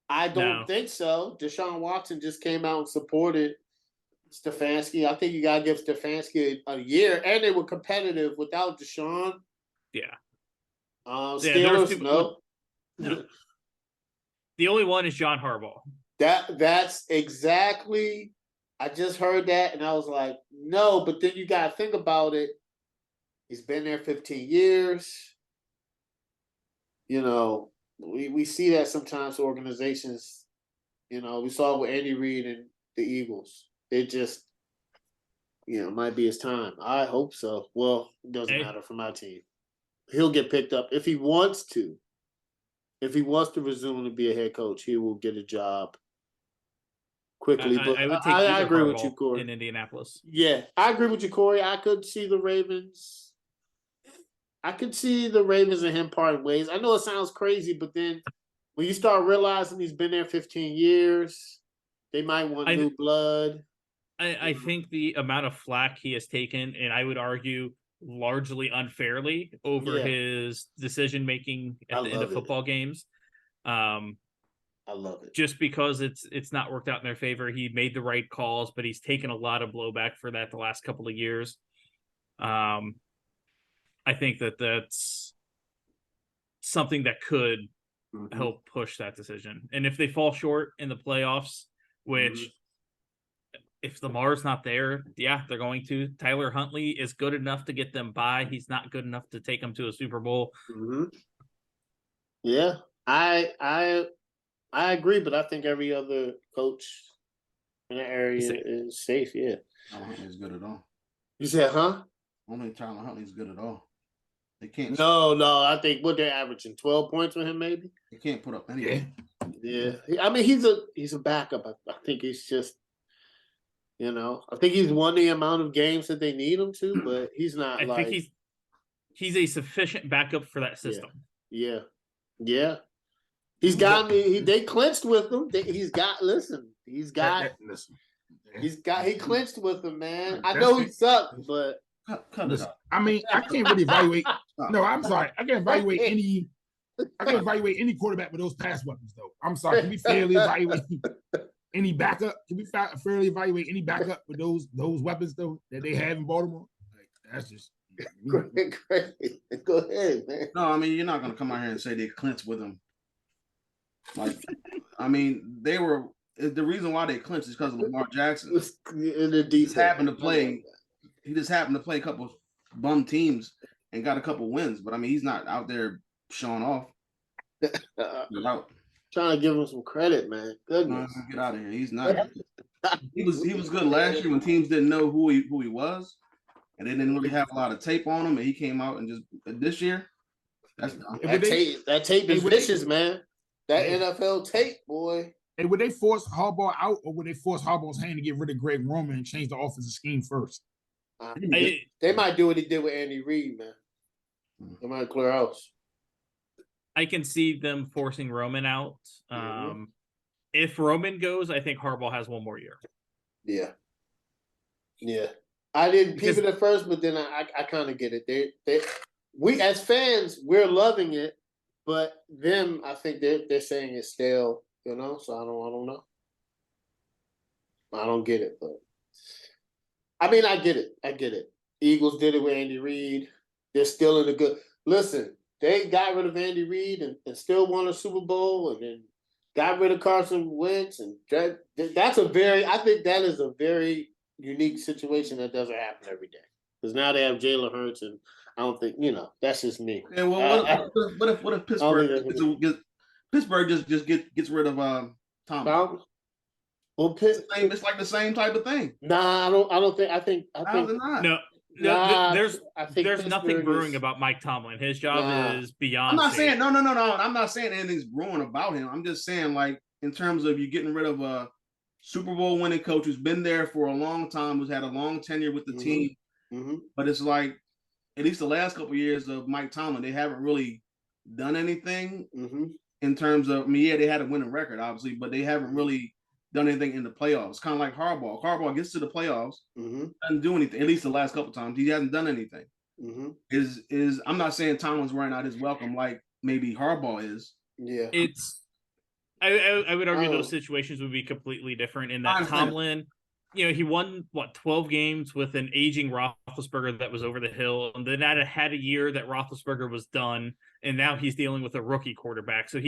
I don't No. think so. Deshaun Watson just came out and supported Stefanski. I think you gotta give Stefanski a year, and they were competitive without Deshaun. Yeah. Steelers, no. No. The only one is John Harbaugh. That's exactly. I just heard that, and I was like, no. But then you gotta think about it. He's been there 15 years. You know, we see that sometimes organizations. You know, we saw it with Andy Reid and the Eagles. It just, might be his time. I hope so. Well, it doesn't matter for my team. He'll get picked up if he wants to. If he wants to resume to be a head coach, he will get a job quickly. But I would take I agree with you, Harbaugh Corey. in Indianapolis. Yeah, I agree with you, Corey. I could see the Ravens. I could see the Ravens and him parting ways. I know it sounds crazy, but then when you start realizing he's been there 15 years, they might want new blood. I think the amount of flack he has taken, and I would argue largely unfairly, over his decision making at the end of football games. I love it. Just because it's not worked out in their favor. He made the right calls, but he's taken a lot of blowback for that the last couple of years. I think that's something that could help push that decision. And if they fall short in the playoffs, which if Lamar's not there, they're going to. Tyler Huntley is good enough to get them by. He's not good enough to take them to a Super Bowl. Yeah, I agree, but I think every other coach in the area is safe. Yeah, Tyler Huntley's good at all. You said, huh? I don't think Tyler Huntley's good at all. They can't. No. I think what they're averaging 12 points with him, maybe. They can't put up anything. Yeah. I mean, he's a backup. I think he's just, I think he's won the amount of games that they need him to, but he's not. I think he's a sufficient backup for that system. Yeah. He's got me. They clinched with him. He clinched with him, man. I know he sucked, but. I mean, I can't really evaluate. No, I'm sorry. I can't evaluate any. I can't evaluate any quarterback with those pass weapons, though. I'm sorry. Can we fairly evaluate any backup? Can we fairly evaluate any backup with those weapons, though, that they have in Baltimore? Like, that's just. Great. Go ahead, man. No, I mean, you're not going to come out here and say they clinched with them. Like, I mean, they were. The reason why they clinched is because of Lamar Jackson. He just happened to play a couple of bum teams and got a couple wins, but I mean, he's not out there showing off. Trying to give him some credit, man. Goodness, get out of here. He's not. He was good last year when teams didn't know who he was, and they didn't really have a lot of tape on him, and he came out and just this year. That tape is vicious, man. That NFL tape, boy. And would they force Harbaugh out, or would they force Harbaugh's hand to get rid of Greg Roman and change the offensive scheme first? They might do what he did with Andy Reid, man. They might clear house. I can see them forcing Roman out. If Roman goes, I think Harbaugh has one more year. Yeah. I didn't peep it at first, but then I kind of get it. We as fans, we're loving it, but them, I think they're saying it's stale, so I don't know. I don't get it, but I mean, I get it. Eagles did it with Andy Reid. They're still in a good. Listen, they got rid of Andy Reid and still won a Super Bowl, and then got rid of Carson Wentz, and I think that is a very unique situation that doesn't happen every day. Because now they have Jalen Hurts, and I don't think that's just me. Yeah, well, what if Pittsburgh just gets rid of Tom? Well, it's like the same type of thing. Nah, I don't think. I think. No, there's nothing brewing about Mike Tomlin. His job is beyond. I'm not safe. saying no. I'm not saying anything's brewing about him. I'm just saying, like, in terms of you getting rid of a Super Bowl winning coach who's been there for a long time, who's had a long tenure with the team. But it's like, at least the last couple of years of Mike Tomlin, they haven't really done anything in terms of. I mean, they had a winning record, obviously, but they haven't really done anything in the playoffs. Kind of like Harbaugh. Harbaugh gets to the playoffs, Mm-hmm. doesn't do anything. At least the last couple times, he hasn't done anything. Mm-hmm. Is I'm not saying Tomlin's wearing out his welcome like maybe Harbaugh is. Yeah. It's I would argue Oh. those situations would be completely different in I that understand. Tomlin, he won 12 games with an aging Roethlisberger that was over the hill, and then had a year that Roethlisberger was done, and now he's dealing with a rookie quarterback. So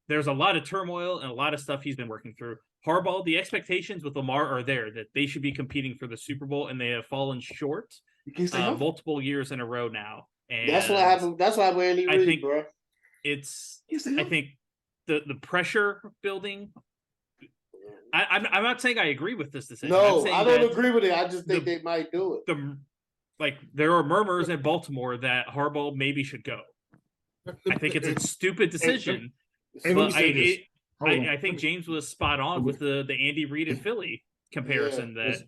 there's a lot of turmoil and a lot of stuff he's been working through. Harbaugh, the expectations with Lamar are there that they should be competing for the Super Bowl, and they have fallen short You can't stay healthy. multiple years in a row now. And That's what happened. That's why Andy I Reid, think bro. it's You can't stay I healthy. think the pressure building. I'm not saying I agree with this decision. I'm No, saying I don't that agree with it. I just think they might do it. there are murmurs in Baltimore that Harbaugh maybe should go. I think it's a stupid decision. Hey, let But me say this. Hold on. I think James was spot on with the Andy Reid and Philly comparison that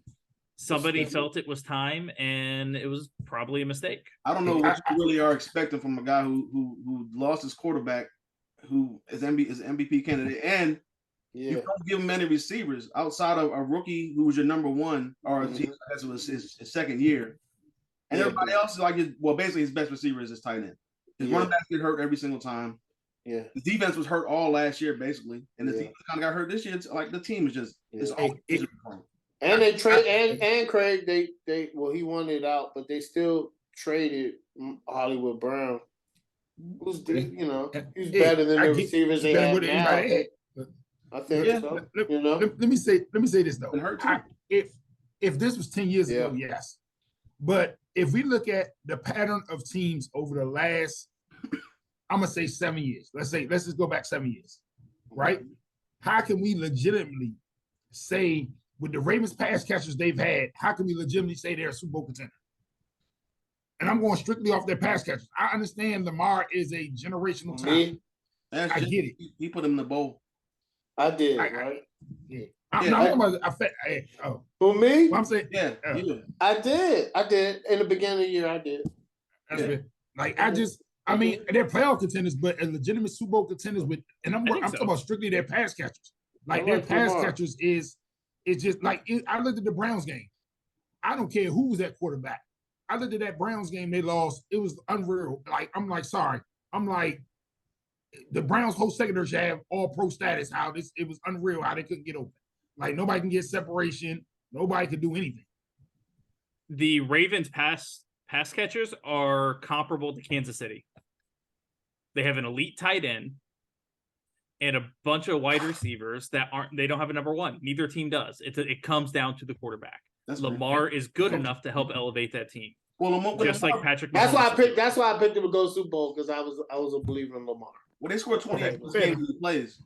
somebody felt it was time and it was probably a mistake. I don't know what you really are expecting from a guy who lost his quarterback, who is MVP candidate, and you don't give him many receivers outside of a rookie who was your number one, or that was his second year, and everybody else is like basically his best receiver is his tight end. His running backs get hurt every single time. Yeah, the defense was hurt all last year basically, and the team kind of got hurt this year. It's like the team is just it's all. And they trade and Craig they he won it out, but they still traded Hollywood Brown. Who's he's better than the receivers they have now. I think so. Let me say this though. If this was 10 years ago, yes. But if we look at the pattern of teams over the last, I'm gonna say 7 years. Let's just go back 7 years, right? How can we legitimately say with the Ravens pass catchers they've had, how can we legitimately say they're a Super Bowl contender? And I'm going strictly off their pass catchers. I understand Lamar is a generational talent. I get it. He put him in the bowl. I did, right? Yeah. I'm talking about Who, me? Well, I'm saying, I did. In the beginning of the year, I did. I mean, they're playoff contenders, but a legitimate Super Bowl contenders I'm talking about strictly their pass catchers. Their pass catchers is just I looked at the Browns game. I don't care who was at quarterback. I looked at that Browns game they lost. It was unreal. The Browns' whole secondary should have all pro status. It was unreal how they couldn't get open. Nobody can get separation. Nobody could do anything. The Ravens pass catchers are comparable to Kansas City. They have an elite tight end and a bunch of wide receivers they don't have a number one. Neither team does. It comes down to the quarterback. Lamar is good enough to help elevate that team. Well, just like Patrick. That's why I picked him to go Super Bowl because I was a believer in Lamar. Well, they scored 28 games when he plays.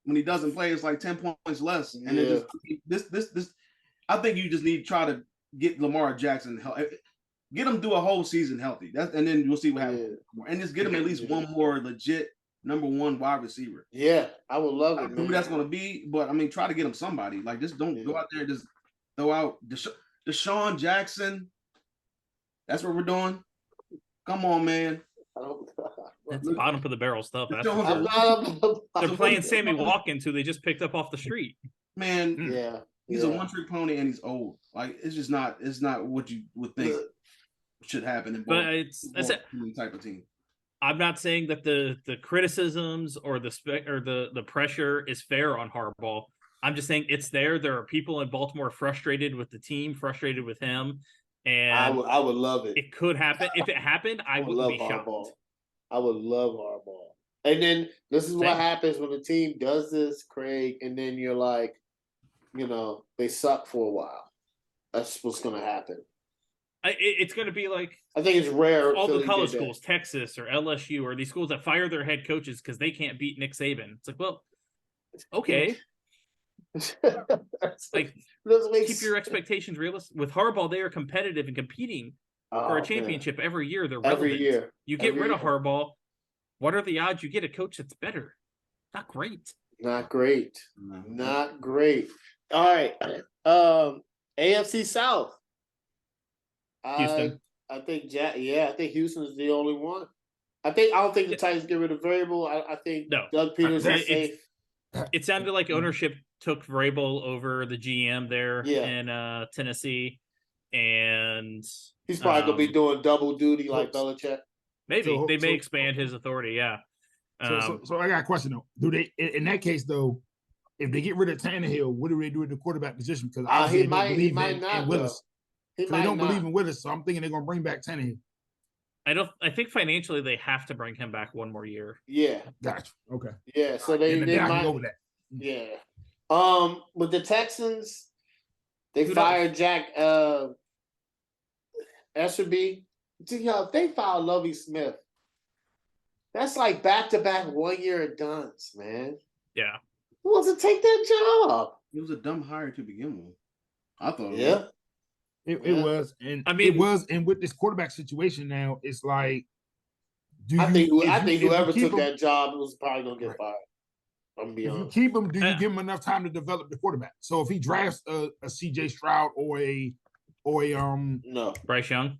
When he doesn't play, it's like 10 points less. And then this, I think you just need to try to get Lamar Jackson get him through a whole season healthy. And then we'll see what happens. And just get him at least one more legit number one wide receiver. Yeah, I would love it. Who that's going to be, but I mean, try to get him somebody. Just don't go out there and just throw out Deshaun Jackson. That's what we're doing. Come on, man. That's bottom of the barrel stuff. They're playing Sammy Watkins, who they just picked up off the street. Man, he's a one-trick pony and he's old. It's just not. It's not what you would think should happen in both type of team. I'm not saying that the criticisms or the pressure is fair on Harbaugh. I'm just saying it's there. There are people in Baltimore frustrated with the team, frustrated with him, and I would love it. It could happen. If it happened, I would be shocked. I would love Harbaugh. And then this is what happens when the team does this, Craig, and then you're like, they suck for a while. That's what's going to happen. It's going to be like, I think it's rare. All the college schools, Texas or LSU, or these schools that fire their head coaches because they can't beat Nick Saban. It's like, well, okay. Keep your expectations realistic. With Harbaugh, they are competitive and competing for a championship every year. They're relevant. Every year. You get rid of Harbaugh, what are the odds you get a coach that's better? Not great. Not great. Not great. All right. AFC South. Houston. I think Houston is the only one. I don't think the Titans get rid of Variable. I think Doug Peterson is safe. It sounded like ownership took Vrabel over the GM there in Tennessee, and he's probably gonna be doing double duty like Belichick. Maybe they may expand his authority. Yeah. So I got a question though. Do they in that case though? If they get rid of Tannehill, what do they do at the quarterback position? Because he might not Willis. He so they don't believe in Willis, so I'm thinking they're gonna bring back Tannehill. I think financially they have to bring him back one more year. Yeah. Gotcha. Okay. Yeah. So they might go with that. Yeah. With the Texans, they fired Jack Esserby. Yo, if they fired Lovie Smith, that's like back-to-back 1 year at Duns, man. Yeah. Who wants to take that job? It was a dumb hire to begin with. I thought. It was, and I mean, it was, and with this quarterback situation now, it's like, I think whoever took that job was probably gonna get fired. I'm gonna be honest. You keep him, do you give him enough time to develop the quarterback? So if he drafts a CJ Stroud or a Bryce Young,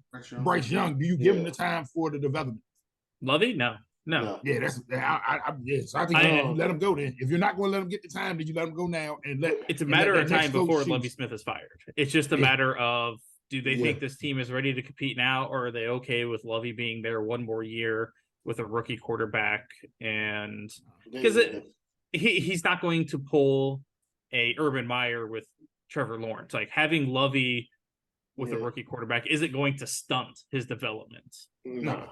do you give him the time for the development? Lovey, no. Yeah, so I think you let him go then. If you're not going to let him get the time, then you let him go now and let. It's a matter of time before Lovie Smith is fired. It's just a matter of, do they think this team is ready to compete now, or are they okay with Lovie being there one more year with a rookie quarterback? And because he's not going to pull a Urban Meyer with Trevor Lawrence. Like, having Lovie with a rookie quarterback isn't going to stunt his development. No.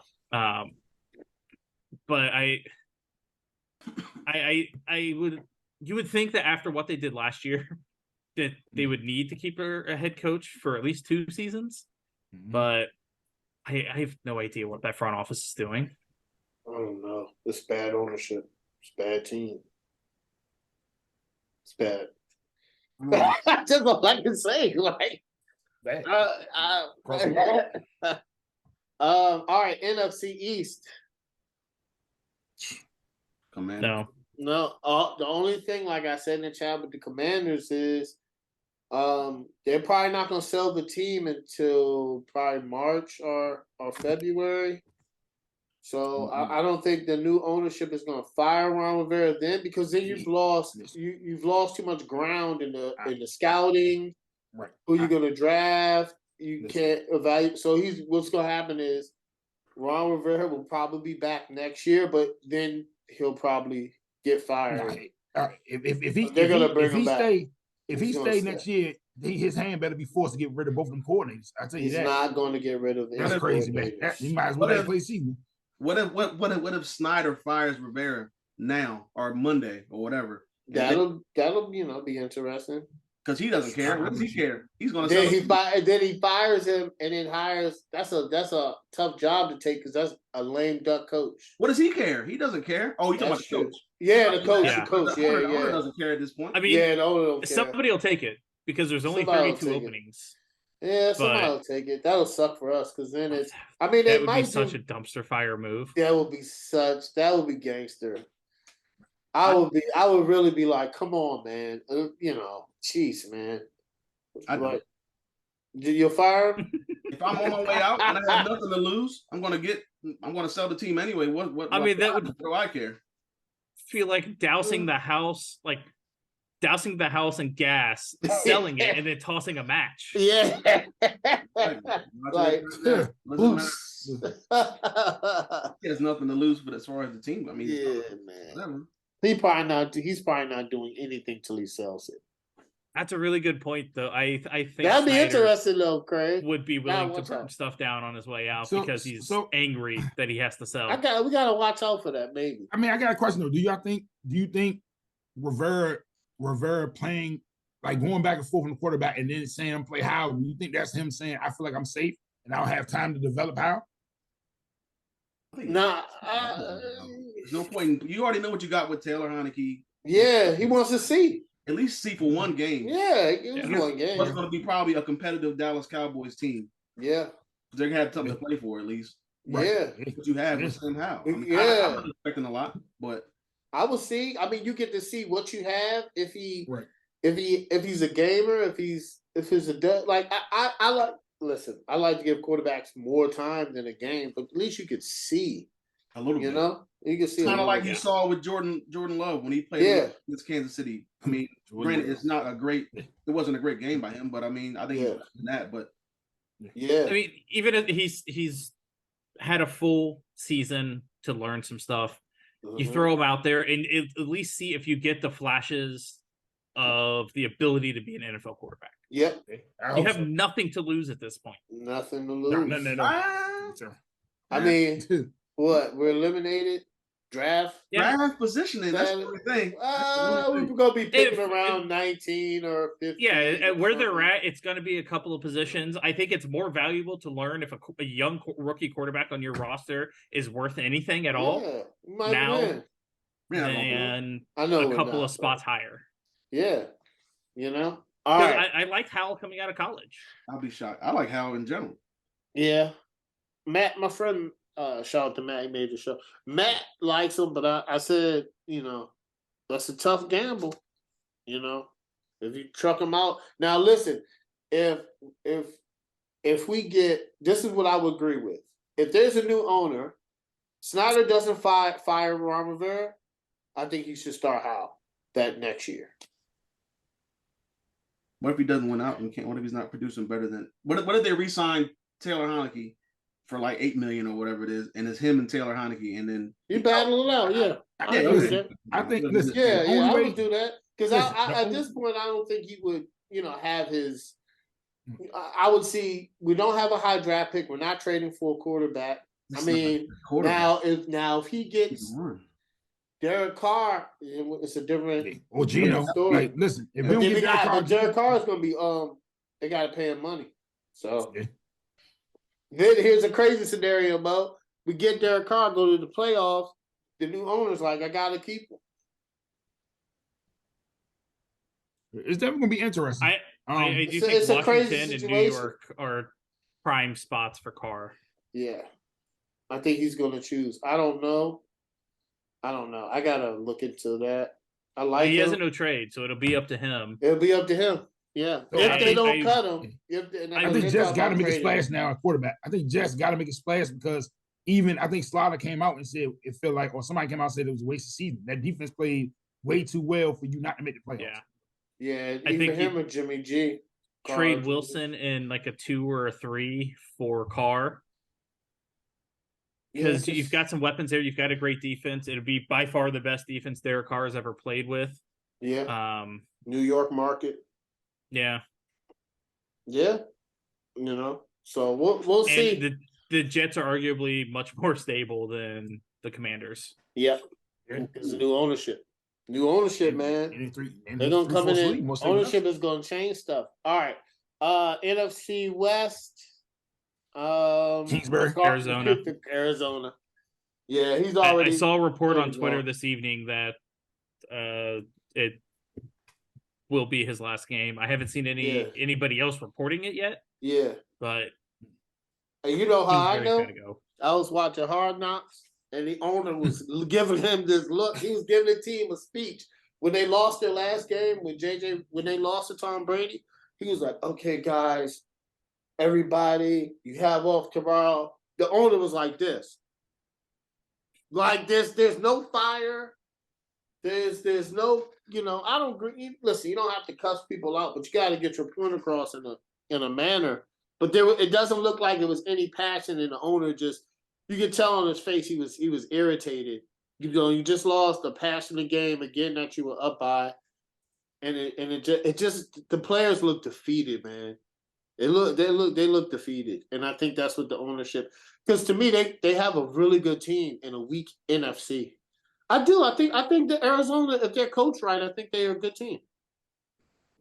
But you would think that after what they did last year, that they would need to keep a head coach for at least 2 seasons. Mm-hmm. But I have no idea what that front office is doing. I don't know. It's bad ownership. It's bad team. It's bad. Just all I can say. Like, all right, NFC East. Commanders. No. The only thing, like I said in the chat with the Commanders, is they're probably not going to sell the team until probably March or February. So I don't think the new ownership is going to fire Ron Rivera then, because then you've lost too much ground in the scouting. Right. Who you're going to draft? You can't evaluate. So what's going to happen is Ron Rivera will probably be back next year, but then he'll probably get fired. If he stay next year, his hand better be forced to get rid of both of them coordinators. I tell you that. He's not going to get rid of them. That's crazy, man. He might as well play season. What if Snyder fires Rivera now or Monday or whatever? That'll be interesting. Because he doesn't care. What does he care? He's going to. Then he fires him and then hires. That's a tough job to take, because that's a lame duck coach. What does he care? He doesn't care. Oh, you talking about the coach? Yeah, the coach. Yeah. The coach. The owner doesn't care at this point. I mean, somebody somebody will take it, because there's only 32 openings. Yeah, somebody will take it. That'll suck for us, because then it's. I mean, that would be such a dumpster fire move. That would be gangster. I would really be like, come on, man. Jeez, man. You'll fire him? If I'm on my way out and I have nothing to lose, I'm gonna sell the team anyway. What I care? Feel like dousing the house in gas, selling it, and then tossing a match. Yeah. He has nothing to lose, but as far as the team, I mean, man. Whatever. He's probably not doing anything till he sells it. That's a really good point, though. I think that'd be Snyder interesting, though, Craig. Would be willing to burn stuff down on his way out because he's angry that he has to sell. We gotta watch out for that, maybe. I mean, I got a question though. Do you think Rivera playing, like, going back and forth from the quarterback and then saying I'm play how? Do you think that's him saying I feel like I'm safe and I don't have time to develop how? Nah, there's no point. You already know what you got with Taylor Heineke. Yeah, he wants to see. At least see for one game. Yeah, one game. What's going to be probably a competitive Dallas Cowboys team. Yeah. They're going to have something to play for, at least. Right. Yeah. What you have with Sam Howell. I'm not expecting a lot, but I will see. I mean, you get to see what you have if he's a gamer, if he's a like I like. I like to give quarterbacks more time than a game, but at least you could see a little bit. You can see It's kind of like yeah. you saw with Jordan Love when he played against Kansas City. I mean, granted, it wasn't a great game by him, but I mean, I think he's better than that. But yeah, I mean, even if he's had a full season to learn some stuff. You throw him out there and at least see if you get the flashes of the ability to be an NFL quarterback. Yep. You have nothing to lose at this point. Nothing to lose. No. I mean, what? We're eliminated. Draft positioning. That's everything. We're gonna be picking around 19 or 15. Yeah, where they're at, it's going to be a couple of positions. I think it's more valuable to learn if a young rookie quarterback on your roster is worth anything at all now than I know a couple of spots higher. Yeah, All right. I like Howell coming out of college. I'll be shocked. I like Howell in general. Yeah, Matt, my friend. Shout out to Matt. He made the show. Matt likes him, but I said, that's a tough gamble. If you truck him out. Now, listen, if we get, this is what I would agree with. If there's a new owner, Snyder doesn't fire Ron Rivera, I think he should start Howell that next year. What if he doesn't win out and can't? What if he's not producing better than? What if they re-sign Taylor Heineke for like $8 million or whatever it is, and it's him and Taylor Heineke, and then you battle it out, I think listen, I would do that because at this point I don't think he would, have his. I would see we don't have a high draft pick. We're not trading for a quarterback. Now if he gets Derek Carr, it's a different story. Like, listen, if we don't get Derek Carr is going to be they got to pay him money. So. Then here's a crazy scenario, Mo. We get Derek Carr, go to the playoffs. The new owner's like, I got to keep him. It's definitely going to be interesting. I do think Washington and New York are prime spots for Carr. Yeah. I think he's going to choose. I don't know. I got to look into that. He has a no trade, so it'll be up to him. It'll be up to him. Yeah, if they don't cut him, I think Jets got to make a splash now at quarterback. I think Jets got to make a splash because even I think Slaughter came out and said it felt like, or somebody came out and said it was a waste of season. That defense played way too well for you not to make the playoffs. Yeah, I think him or Jimmy G. Trade Wilson in like a 2 or a 3 for Carr because you've got some weapons there. You've got a great defense. It'll be by far the best defense Derek Carr has ever played with. Yeah. New York market. Yeah. So we'll see. The Jets are arguably much more stable than the Commanders. Yeah. It's new ownership. Man. They're gonna come in. Ownership is gonna change stuff. All right. NFC West. Kingsbury, Arizona. Yeah, he's already. I saw a report on Twitter this evening that it will be his last game. I haven't seen anybody else reporting it yet. Yeah. But you know how I know? I was watching Hard Knocks, and the owner was giving him this look. He was giving the team a speech. When they lost their last game, when they lost to Tom Brady, he was like, okay, guys, everybody, you have off tomorrow. The owner was like this. There's no fire. There's no, I don't agree. Listen, you don't have to cuss people out, but you got to get your point across in a manner. But it doesn't look like it was any passion in the owner. Just you could tell on his face he was irritated. You just lost a passionate game again that you were up by, and it just the players look defeated, man. They look defeated, and I think that's what the ownership. Because to me, they have a really good team in a weak NFC. I do. I think that Arizona, if they're coached right, I think they're a good team.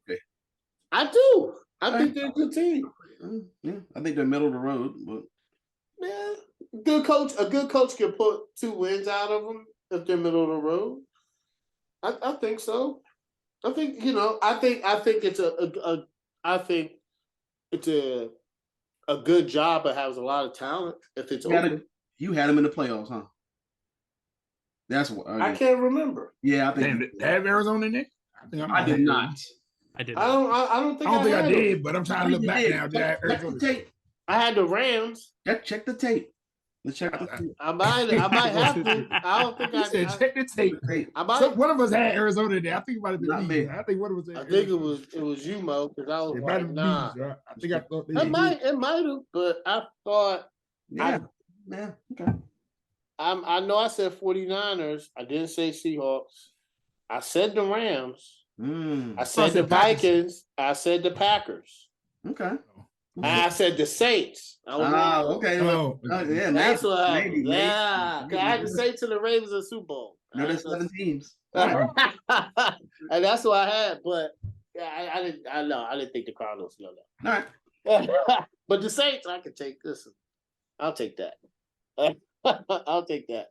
Okay. I do. I think they're a good team. Yeah, I think they're middle of the road, but good coach. A good coach can put 2 wins out of them if they're middle of the road. I think so. I think I think it's a good job, but has a lot of talent. If it's you had them in the playoffs, huh? That's what I can't remember. Yeah, I think they have Arizona in there. I did not. I did. I don't think I did, but I'm trying to look back now. Check the tape. I had the Rams. Check the tape. Let's check the tape. I might have to. I don't think He said, check the tape. Hey, I might. So one of us had Arizona there. I think it might have been Not me. me. I think one of us had I think Arizona. it was you, Mo, because I was It might like, have been nah. me. So I think I thought It might have, but I thought yeah. Okay. I know I said 49ers. I didn't say Seahawks. I said the Rams. I said the said Packers. Vikings. I said the Packers. Okay. And I said the Saints. I was Okay. Oh, Yeah, that's what happened. maybe. Yeah, 'cause I had to say to the Ravens a Super Bowl. No, there's 7 teams. And that's what I had, but yeah, I didn't. I know I didn't think the Cardinals. No. All right. But the Saints, I could take this. I'll take that. I'll take that.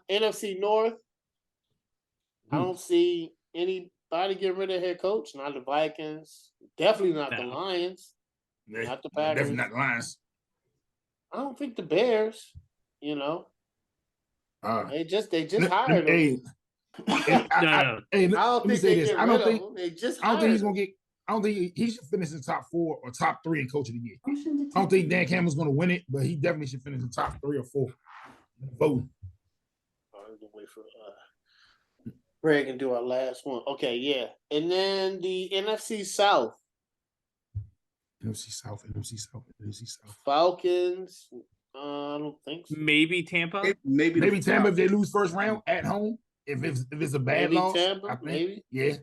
NFC North. I don't see anybody getting rid of head coach. Not the Vikings. Definitely not the Lions. Not the Packers. Definitely not the Lions. I don't think the Bears. You know, they just hired him. No. Hey, I don't let me think say they this. get I rid don't of think him. They just I don't think he's hired gonna get. I don't think he should finish in top 4 or top 3 in coach of the year. I don't think Dan Campbell's gonna win it, but he definitely should finish in top 3 or 4. Vote. Wait for Greg and do our last one. Okay, yeah. And then the NFC South. NFC South. Falcons. I don't think so. Maybe Tampa. Maybe Tampa if they lose first round at home. If it's a bad Maybe loss, Tampa, I think, maybe. yeah.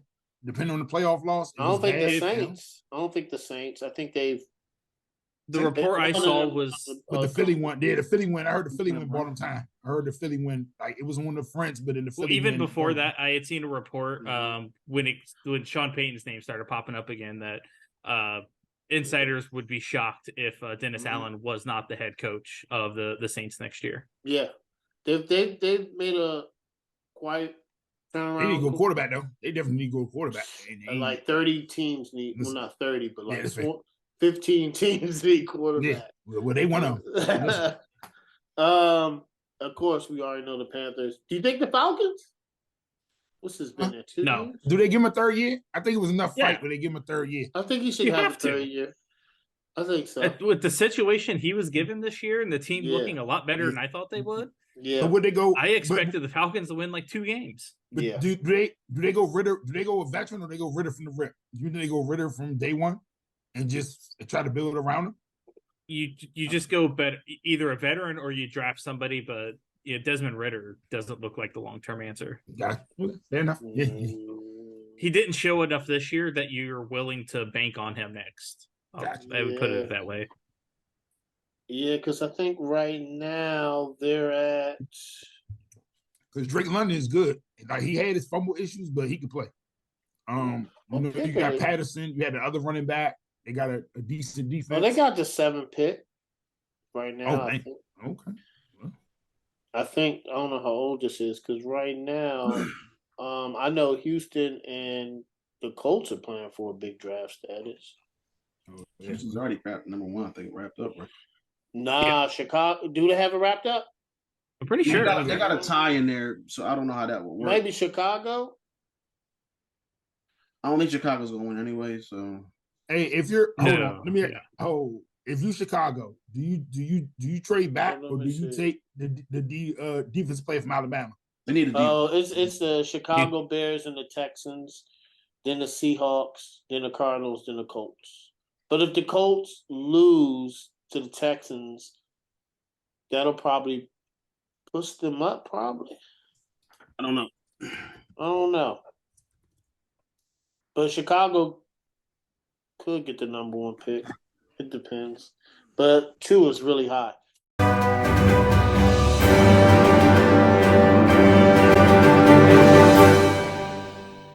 Depending on the playoff loss. I don't think the bad, Saints. I don't think the Saints. I think they've. The report I saw was But the Philly one, yeah, the Philly win. I heard the Philly win bought them time. I heard the Philly win, like it was on the French, but in the Philly even win, before that, I had seen a report when Sean Payton's name started popping up again that insiders would be shocked if Dennis Allen was not the head coach of the Saints next year. Yeah, they've made a quite turnaround. They need to go quarterback though. They definitely need to go quarterback. Like 30 teams need. Well, not 30, but like yeah, 15 teams need quarterback. Yeah, well, they want them. Of course, we already know the Panthers. Do you think the Falcons? What's this been there? 2 No. years? Do they give him a third year? I think it was enough Yeah. fight, but they give him a third year. I think he should have a third year. I think so. With the situation he was given this year and the team Yeah. looking a lot better than I thought they would, Yeah. But would they go? I expected the Falcons to win like 2 games. But Yeah. do they go Ritter? Do they go a veteran or they go Ritter from the rip? You think they go Ritter from day one and just try to build around him? You just go either a veteran or you draft somebody, but Desmond Ritter doesn't look like the long-term answer. Yeah, fair enough. Yeah. He didn't show enough this year that you're willing to bank on him next. I would put it that way. Yeah, because I think right now they're at. Because Drake London is good. Like he had his fumble issues, but he could play. You got Patterson. You had the other running back. They got a decent defense. Oh, they got the 7th pick right now. Oh, I think. Okay. I don't know how old this is because right now, I know Houston and the Colts are playing for a big draft status. Houston's already number 1, I think, wrapped up. Right? Nah, Chicago. Do they have it wrapped up? I'm pretty sure They got a tie in there, so I don't know how that will work. Maybe Chicago. I don't think Chicago's going to win anyway. So, hey, if you're if you Chicago, do you trade back or do you take the defense player from Alabama? They need a deal. Oh, it's the Chicago Bears and the Texans, then the Seahawks, then the Cardinals, then the Colts. But if the Colts lose to the Texans, that'll probably push them up. Probably. I don't know. But Chicago could get the number 1 pick. It depends. But 2 is really high.